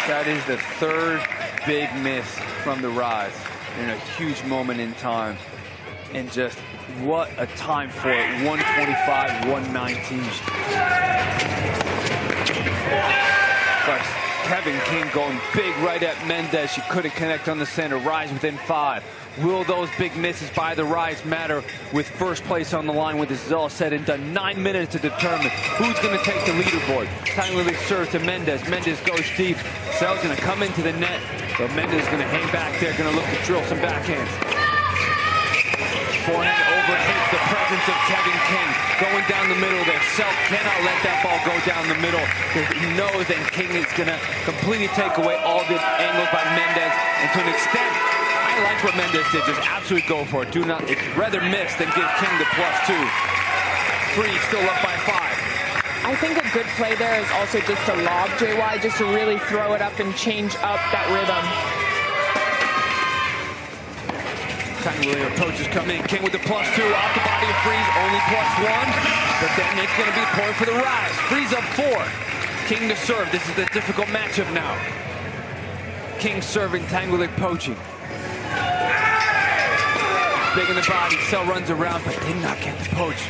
that is the 3rd big miss from the Rise in a huge moment in time. And just what a time for it, 125, 119. Kevin King going big right at Mendez. She couldn't connect on the center. Rise within 5. Will those big misses by the Rise matter with first place on the line when this is all said and done? 9 minutes to determine who's going to take the leaderboard. Time Lily serves to Mendez. Mendez goes deep. Sel's going to come into the net, but Mendez is going to hang back there, going to look to drill some backhands. Forehand over hits the presence of Kevin King. Going down the middle there. Self cannot let that ball go down the middle. He knows that King is going to completely take away all the angles by Mendez. And to an extent, I like what Mendez did. Just absolutely go for it. Do not, it's rather miss than give King the +2. Freeze still up by 5. I think a good play there is also just to lob JY, just to really throw it up and change up that rhythm. Tiny approaches come in. King with the +2 off the body of Freeze, only +1. But then it's going to be a point for the Rise. Freeze up 4. King to serve. This is the difficult matchup now. King serving, Tangulik poaching. Big in the body. Sel runs around, but did not get the poach.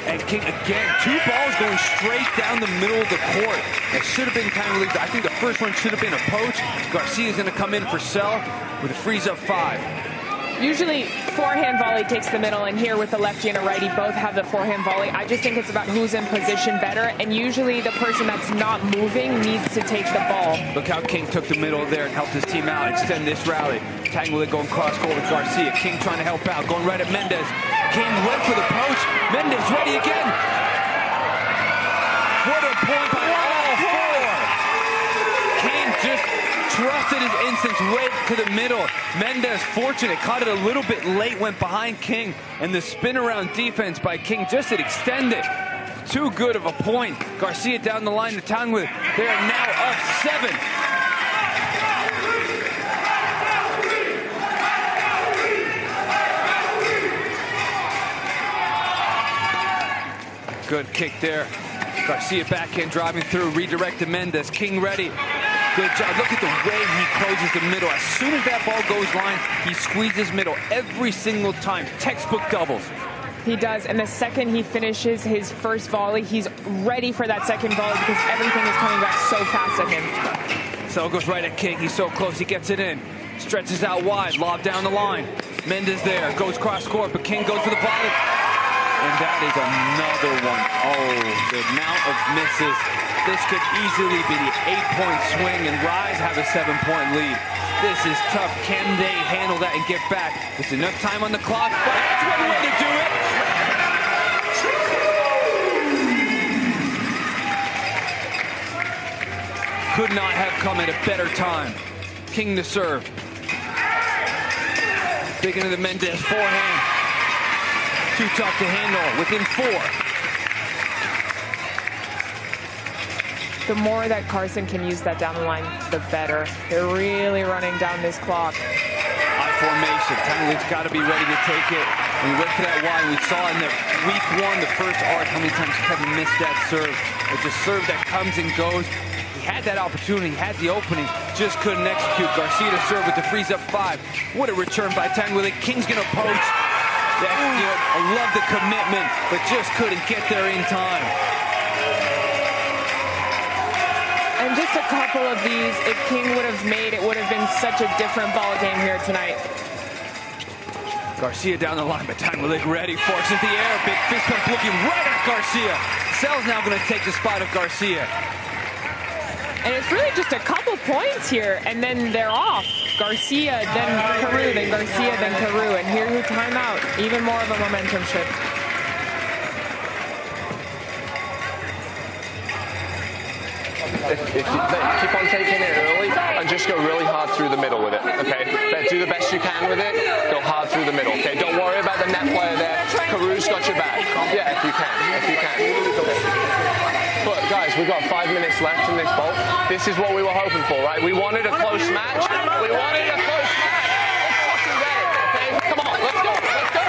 And King again, 2 balls going straight down the middle of the court. That should have been Tangulik. I think the first one should have been a poach. Garcia's going to come in for Sel with a Freeze up 5. Usually forehand volley takes the middle, and here with the lefty and a righty both have the forehand volley. I just think it's about who's in position better, and usually the person that's not moving needs to take the ball. Look how King took the middle there and helped his team out, extend this rally. Tangulik going cross court with Garcia. King trying to help out, going right at Mendez. King went for the poach. Mendez ready again. What a point by all 4. King just trusted his instincts right to the middle. Mendez fortunate, caught it a little bit late, went behind King, and the spin around defense by King just to extend it. Too good of a point. Garcia down the line to Tangulik. They are now up 7. Good kick there. Garcia backhand driving through, redirected Mendez. King ready. Good job. Look at the way he closes the middle. As soon as that ball goes line, he squeezes middle every single time. Textbook doubles. He does, and the second he finishes his first volley, he's ready for that second volley because everything is coming back so fast at him. So goes right at King. He's so close, he gets it in. Stretches out wide, lob down the line. Mendez there, goes cross court, but King goes for the volley. And that is another one. Oh, the amount of misses. This could easily be the 8-point swing, and Rise have a 7-point lead. This is tough. Can they handle that and get back? There's enough time on the clock. That's one way to do it. Could not have come at a better time. King to serve. Big into the Mendez forehand. Too tough to handle. Within 4. The more that Carson can use that down the line, the better. They're really running down this clock. High formation. Tangulik's got to be ready to take it. And we went for that wide. We saw in the week 1, the first arc, how many times Kevin missed that serve. It's a serve that comes and goes. He had that opportunity, had the opening, just couldn't execute. Garcia to serve with the Freeze up 5. What a return by Tangulik. King's going to poach. That, I love the commitment, but just couldn't get there in time. And just a couple of these, if King would have made, it would have been such a different ball game here tonight. Garcia down the line, but Tangulik ready, forces the air, big fist pump looking right at Garcia. Sel's now going to take the spot of Garcia. And it's really just a couple points here, and then they're off. Garcia, then Carew, then Garcia, then Carew, and here's the timeout. Even more of a momentum shift. If you keep on taking it early and just go really hard through the middle with it, okay? But do the best you can with it, go hard through the middle, okay? Don't worry about the net player there. Carew's got your back. Yeah, if you can. But guys, we've got 5 minutes left in this bowl. This is what we were hoping for, right? We wanted a close match. We wanted a close match. Let's fucking get it, okay? Come on, let's go. Let's go.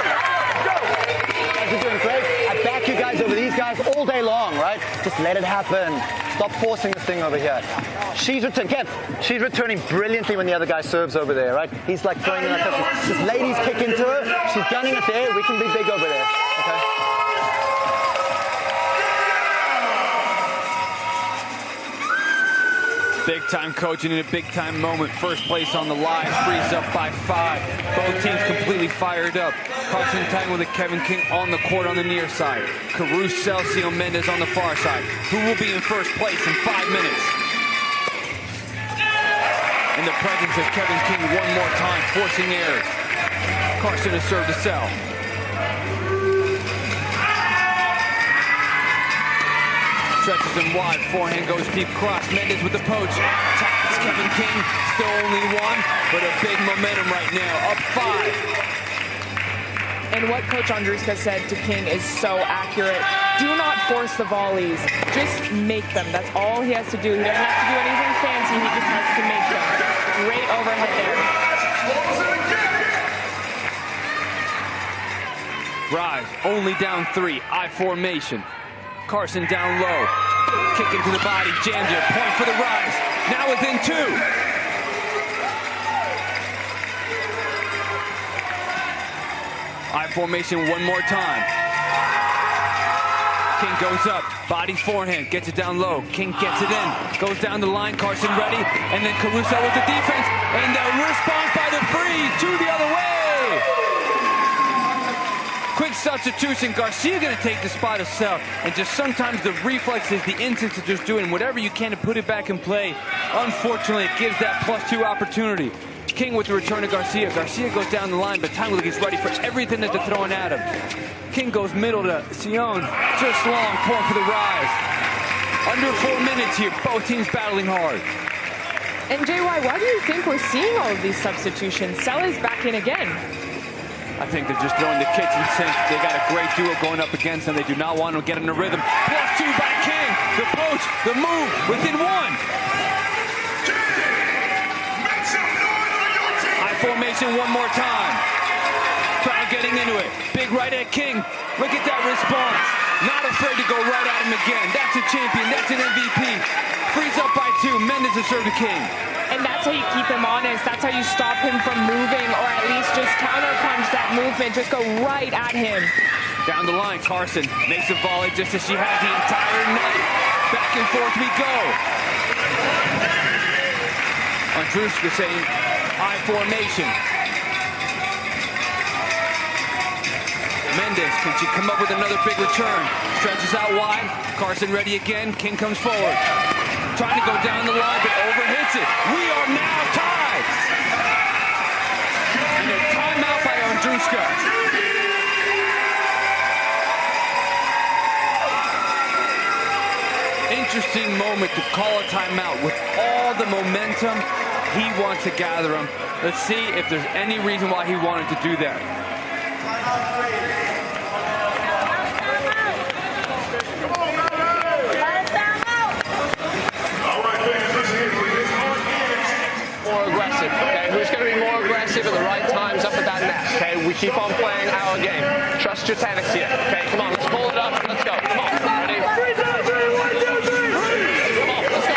You guys are doing great. I back you guys over these guys all day long, right? Just let it happen. Stop forcing this thing over here. She's returning brilliantly when the other guy serves over there, right? He's like throwing in like this. This lady's kick into her. She's gunning it there. We can be big over there, okay? Big time coaching in a big time moment. First place on the live. Freeze up by 5. Both teams completely fired up. Carson Tang with Kevin King on the court on the near side. Caruso, Sion Mendez on the far side. Who will be in first place in 5 minutes? In the presence of Kevin King one more time, forcing errors. Carson has served to sell. Stretches him wide, forehand goes deep cross. Mendez with the poach. Taps Kevin King, still only 1, but a big momentum right now, up 5. And what Coach Andruska said to King is so accurate. Do not force the volleys, just make them. That's all he has to do. He doesn't have to do anything fancy, he just has to make them. Great overhead there. Rise, only down 3, I formation. Carson down low, kick into the body, jams it, point for the Rise, now within 2. I formation one more time. King goes up, body forehand, gets it down low, King gets it in, goes down the line, Carson ready, and then Caruso with the defense, and the response by the Freeze to the other way. Quick substitution, Garcia gonna take the spot of Sell, and just sometimes the reflexes, the instincts of just doing whatever you can to put it back in play. Unfortunately, it gives that +2 opportunity. King with the return to Garcia. Garcia goes down the line, but Tanglo gets ready for everything that they're throwing at him. King goes middle to Sion, just long, point for the Rise. Under 4 minutes here, both teams battling hard. And JY, why do you think we're seeing all of these substitutions? Sell is back in again. I think they're just throwing the kitchen sink. They got a great duo going up against them. They do not want to get in the rhythm. +2 by King. The poach, the move, within 1. High formation one more time. Crowd getting into it. Big right at King. Look at that response. Not afraid to go right at him again. That's a champion. That's an MVP. Freeze up by 2. Mendez has served to King. And that's how you keep him honest. That's how you stop him from moving, or at least just counterpunch that movement. Just go right at him. Down the line, Carson makes a volley just as she has the entire night. Back and forth we go. Andruska saying, I formation. Mendez, can she come up with another big return? Stretches out wide. Carson ready again. King comes forward. Trying to go down the line, but overhits it. We are now tied. And a timeout by Andruska. Interesting moment to call a timeout with all the momentum he wants to gather them. Let's see if there's any reason why he wanted to do that. More aggressive, okay? Who's going to be more aggressive at the right times up at that net, okay? We keep on playing our game. Trust your tennis here, okay? Come on, let's pull it up. Let's go. Come on. Ready? 3, 2, 3, 1, 2, 3. Come on, let's go.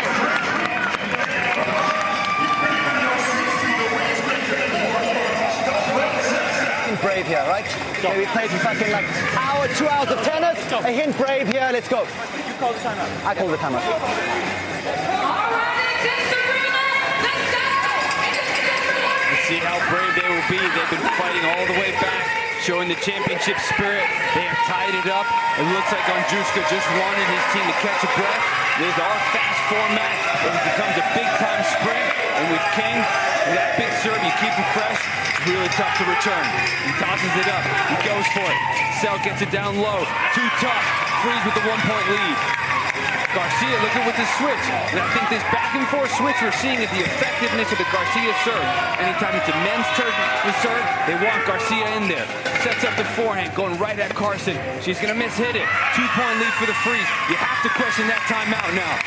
Brave here, right? Okay, we played for fucking like hour, 2 hours of tennis. A hint brave here, let's go. You call the timeout. I call the timeout. See how brave they will be. They've been fighting all the way back, showing the championship spirit. They have tied it up. It looks like Andruska just wanted his team to catch a breath. With our fast format, it becomes a big-time sprint. And with King, with that big serve, you keep him fresh. It's really tough to return. He tosses it up. He goes for it. Sell gets it down low. Too tough. Freeze with the 1-point lead. Garcia looking with the switch. And I think this back and forth switch we're seeing is the effectiveness of the Garcia serve. Anytime it's a men's turn to serve, they want Garcia in there. Sets up the forehand, going right at Carson. She's going to miss-hit it. 2-point lead for the Freeze. You have to question that timeout now.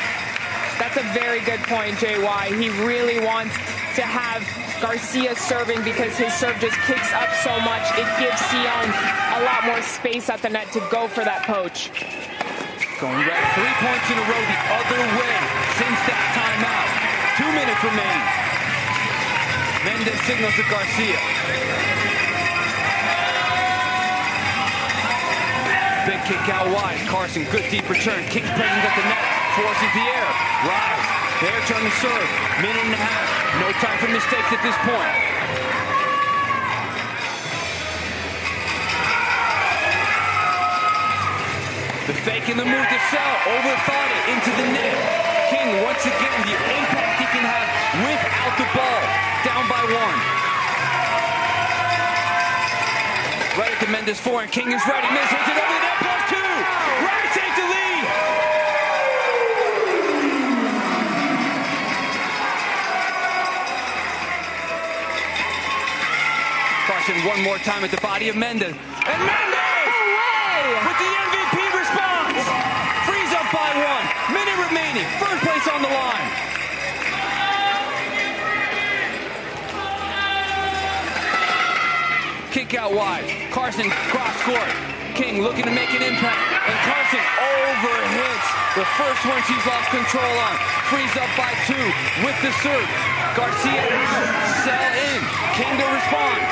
That's a very good point, JY. He really wants to have Garcia serving because his serve just kicks up so much. It gives Sion a lot more space at the net to go for that poach. Going right 3 points in a row the other way since that timeout. 2 minutes remaining. Mendez signals to Garcia. Big kick out wide. Carson, good deep return. King's presence at the net. Forces the air. Rise. Their turn to serve. Minute and a half. No time for mistakes at this point. The fake and the move to sell. Overthought it into the net. King, once again, the impact he can have without the ball. Down by 1. Right at the Mendes forehand. King is ready. Miss hits it over the net. +2. Rise takes the lead. Carson one more time at the body of Mendes. And Mendes! With the MVP response. Frees up by 1. Minute remaining. First place on the line. Kick out wide. Carson cross court. King looking to make an impact. And Carson overhits. The first one she's lost control on. Frees up by 2 with the serve. Garcia sell in. King to respond.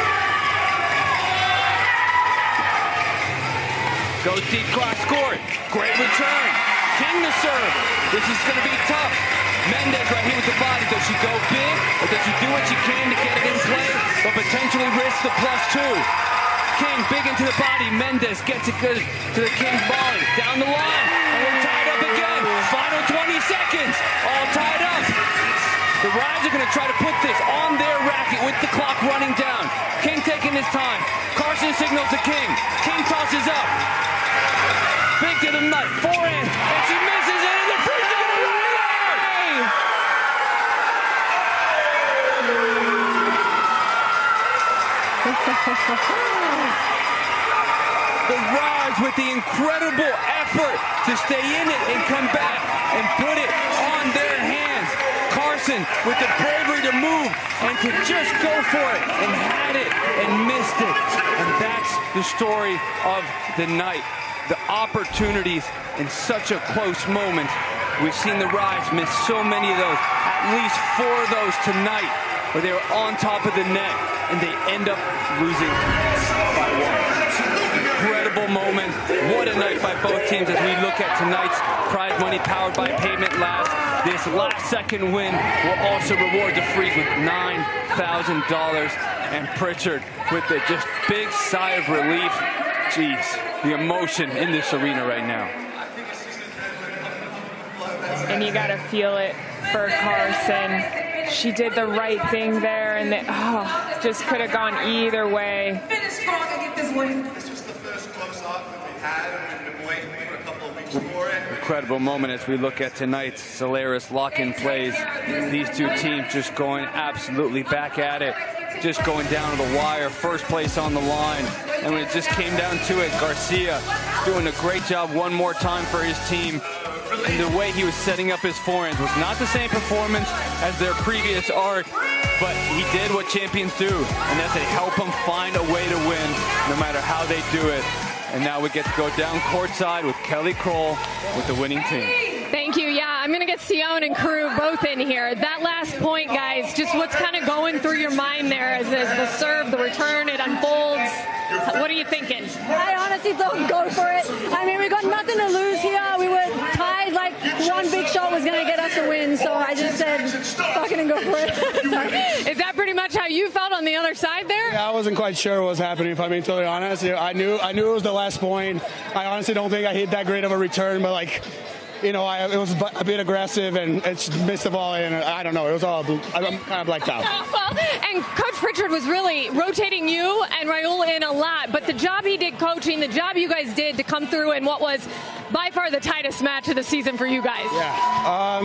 Goes deep cross court. Great return. King to serve. This is going to be tough. Mendes right here with the body. Does she go big or does she do what she can to get it in play but potentially risk the +2? King big into the body. Mendes gets it good to the King's volley. Down the line. And we're tied up again. Final 20 seconds. All tied up. The Rise are going to try to put this on their racket with the clock running down. King taking his time. Carson signals to King. King tosses up. Big to the nut. Forehand. And she misses it. And the Freeze are going to run it out. The Rise with the incredible effort to stay in it and come back and put it on their hands. Carson with the bravery to move and to just go for it and had it and missed it. And that's the story of the night. The opportunities in such a close moment. We've seen the Rise miss so many of those, at least 4 of those tonight, where they were on top of the net and they end up losing by 1. Incredible moment. What a night by both teams as we look at tonight's prize money powered by Payment Labs. This last second win will also reward the Freeze with $9,000. And Pritchard with the just big sigh of relief. Jeez, the emotion in this arena right now. And you gotta feel it for Carson. She did the right thing there, and just could have gone either way. Finish strong and get this win. This was the first close up that we've had, and we've been waiting for a couple of weeks for it. Incredible moment as we look at tonight's Solaris lock-in plays. These two teams just going absolutely back at it, just going down to the wire. First place on the line. And when it just came down to it, Garcia doing a great job one more time for his team. And the way he was setting up his forehands was not the same performance as their previous arc, but he did what champions do, and that's they help them find a way to win, no matter how they do it. And now we get to go down courtside with Kelly Kroll with the winning team. Thank you. Yeah, I'm going to get Sion and Crew both in here. That last point, guys, just what's kind of going through your mind there as the serve, the return, it unfolds. What are you thinking? I honestly don't go for it. I mean, we got nothing to lose here. We were tied, like one big shot was going to get us a win, so I just said, fucking and go for it. Is that pretty much how you felt on the other side there? Yeah, I wasn't quite sure what was happening, if I'm being totally honest. I knew it was the last point. I honestly don't think I hit that great of a return, but like, you know, it was a bit aggressive and it's missed the volley, and I don't know. It was all, I'm kind of blacked out. Well, and Coach Pritchard was really rotating you and Raul in a lot, but the job he did coaching, the job you guys did to come through in what was by far the tightest match of the season for you guys. Yeah.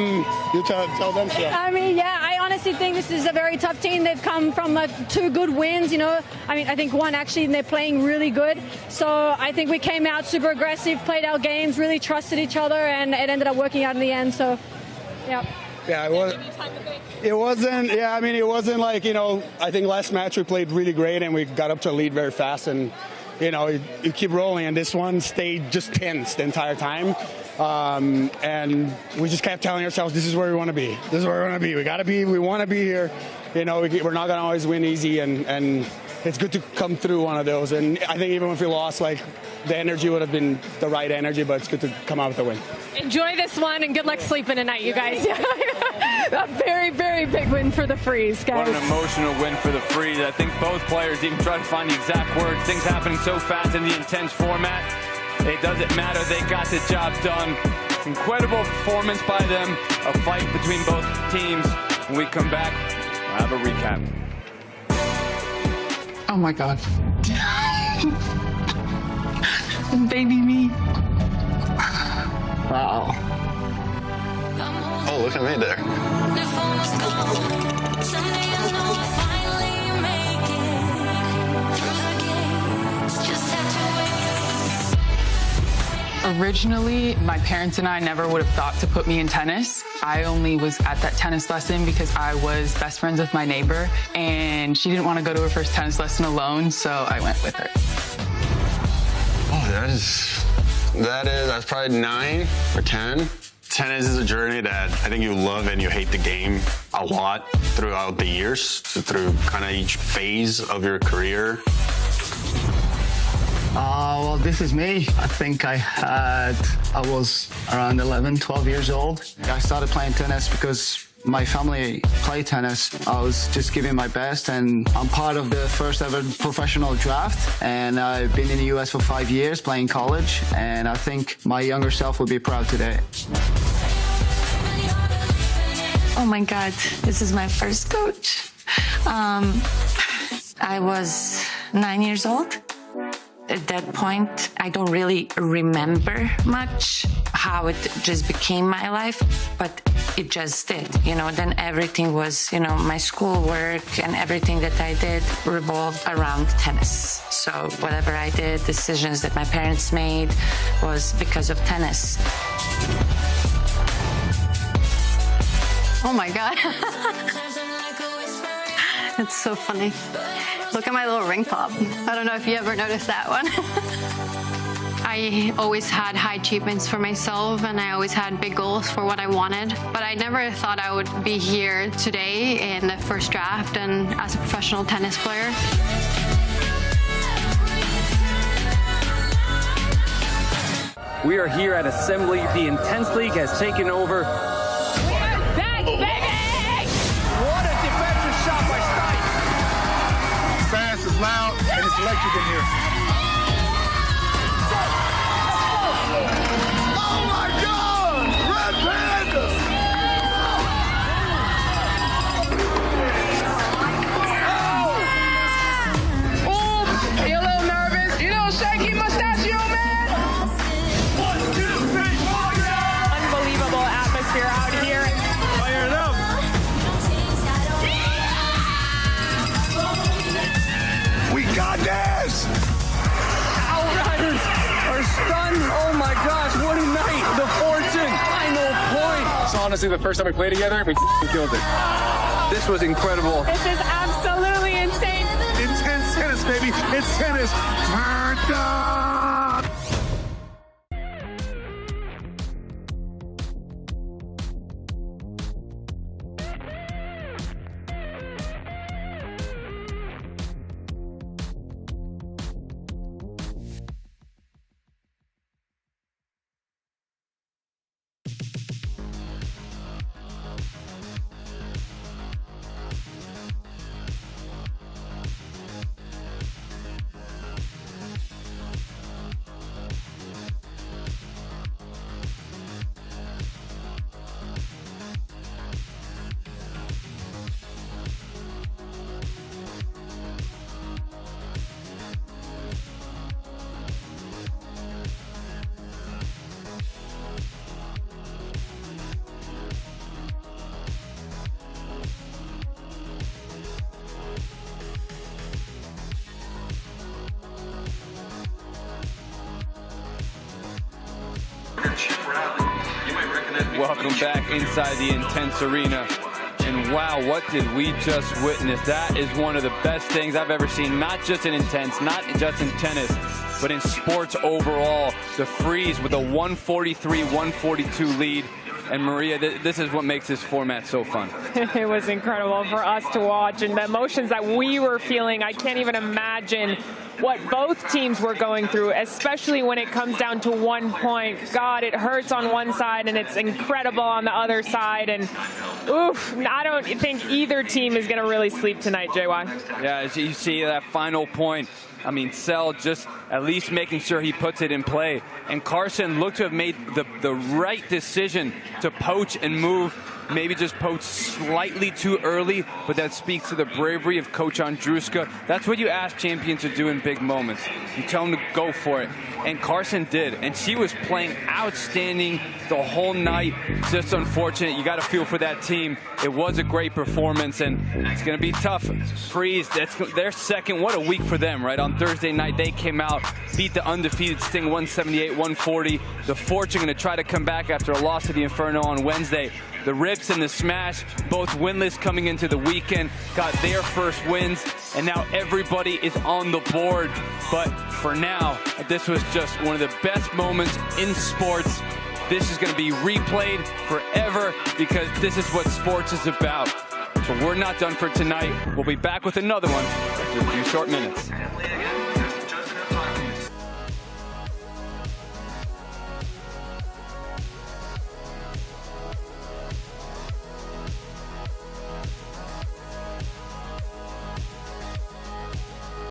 You tell them so. I mean, yeah, I honestly think this is a very tough team. They've come from 2 good wins, you know. I mean, I think one actually, and they're playing really good. So I think we came out super aggressive, played our games, really trusted each other, and it ended up working out in the end. So, yeah. Yeah, it wasn't. Yeah, I mean, it wasn't like, you know, I think last match we played really great and we got up to a lead very fast, and you know, you keep rolling, and this one stayed just tense the entire time. And we just kept telling ourselves, this is where we want to be. This is where we want to be. We want to be here. You know, we're not going to always win easy, and it's good to come through one of those. And I think even if we lost, like, the energy would have been the right energy, but it's good to come out with a win. Enjoy this one, and good luck sleeping tonight, you guys. A very, very big win for the Freeze, guys. What an emotional win for the Freeze. I think both players even tried to find the exact words. Things happening so fast in the intense format. It doesn't matter. They got the job done. Incredible performance by them. A fight between both teams. When we come back, we'll have a recap. Oh my God. Baby me. Wow. Oh, look at me there. Originally, my parents and I never would have thought to put me in tennis. I only was at that tennis lesson because I was best friends with my neighbor, and she didn't want to go to her first tennis lesson alone, so I went with her. Oh, that's probably 9 or 10. Tennis is a journey that I think you love and you hate the game a lot throughout the years, through kind of each phase of your career. Well, this is me. I think I was around 11, 12 years old. I started playing tennis because my family played tennis. I was just giving my best, and I'm part of the first ever professional draft. And I've been in the US for 5 years playing college, and I think my younger self will be proud today. Oh my God, this is my first coach. I was 9 years old. At that point, I don't really remember much how it just became my life, but it just did, then everything was, my schoolwork and everything that I did revolved around tennis. So whatever I did, decisions that my parents made was because of tennis. Oh my God. That's so funny. Look at my little ring pop. I don't know if you ever noticed that one. I always had high achievements for myself, and I always had big goals for what I wanted. But I never thought I would be here today in the first draft and as a professional tennis player. We are here at Assembly. The Intense League has taken over. It's loud and it's electric in here. Oh my God! Red Panda! Oh! Are you a little nervous? You little shaky mustachio, man? 1, 2, 3, 4, yeah! Unbelievable atmosphere out here. Fire it up! We got this! Outriders are stunned. Oh my gosh, what a night. The Fortune, final point. It's honestly the first time we played together, we killed it. This was incredible. This is absolutely insane. Intense tennis, baby. It's tennis. Turned up! Welcome back inside the Intense Arena. And wow, what did we just witness? That is one of the best things I've ever seen, not just in Intense, not just in tennis, but in sports overall. The Freeze with a 143-142 lead. And Maria, this is what makes this format so fun. It was incredible for us to watch, and the emotions that we were feeling, I can't even imagine what both teams were going through, especially when it comes down to 1 point. God, it hurts on one side and it's incredible on the other side. And oof, I don't think either team is going to really sleep tonight, JY. Yeah, as you see that final point, I mean, Sell just at least making sure he puts it in play. And Carson looked to have made the right decision to poach and move. Maybe just poach slightly too early, but that speaks to the bravery of Coach Andruska. That's what you ask champions to do in big moments. You tell them to go for it. And Carson did. And she was playing outstanding the whole night. It's just unfortunate. You got to feel for that team. It was a great performance, and it's going to be tough. Freeze, that's their second. What a week for them, right? On Thursday night, they came out, beat the undefeated Sting 178-140. The Fortune going to try to come back after a loss to the Inferno on Wednesday. The Rips and the Smash, both winless coming into the weekend, got their first wins, and now everybody is on the board. But for now, this was just one of the best moments in sports. This is going to be replayed forever because this is what sports is about. So we're not done for tonight. We'll be back with another one after a few short minutes.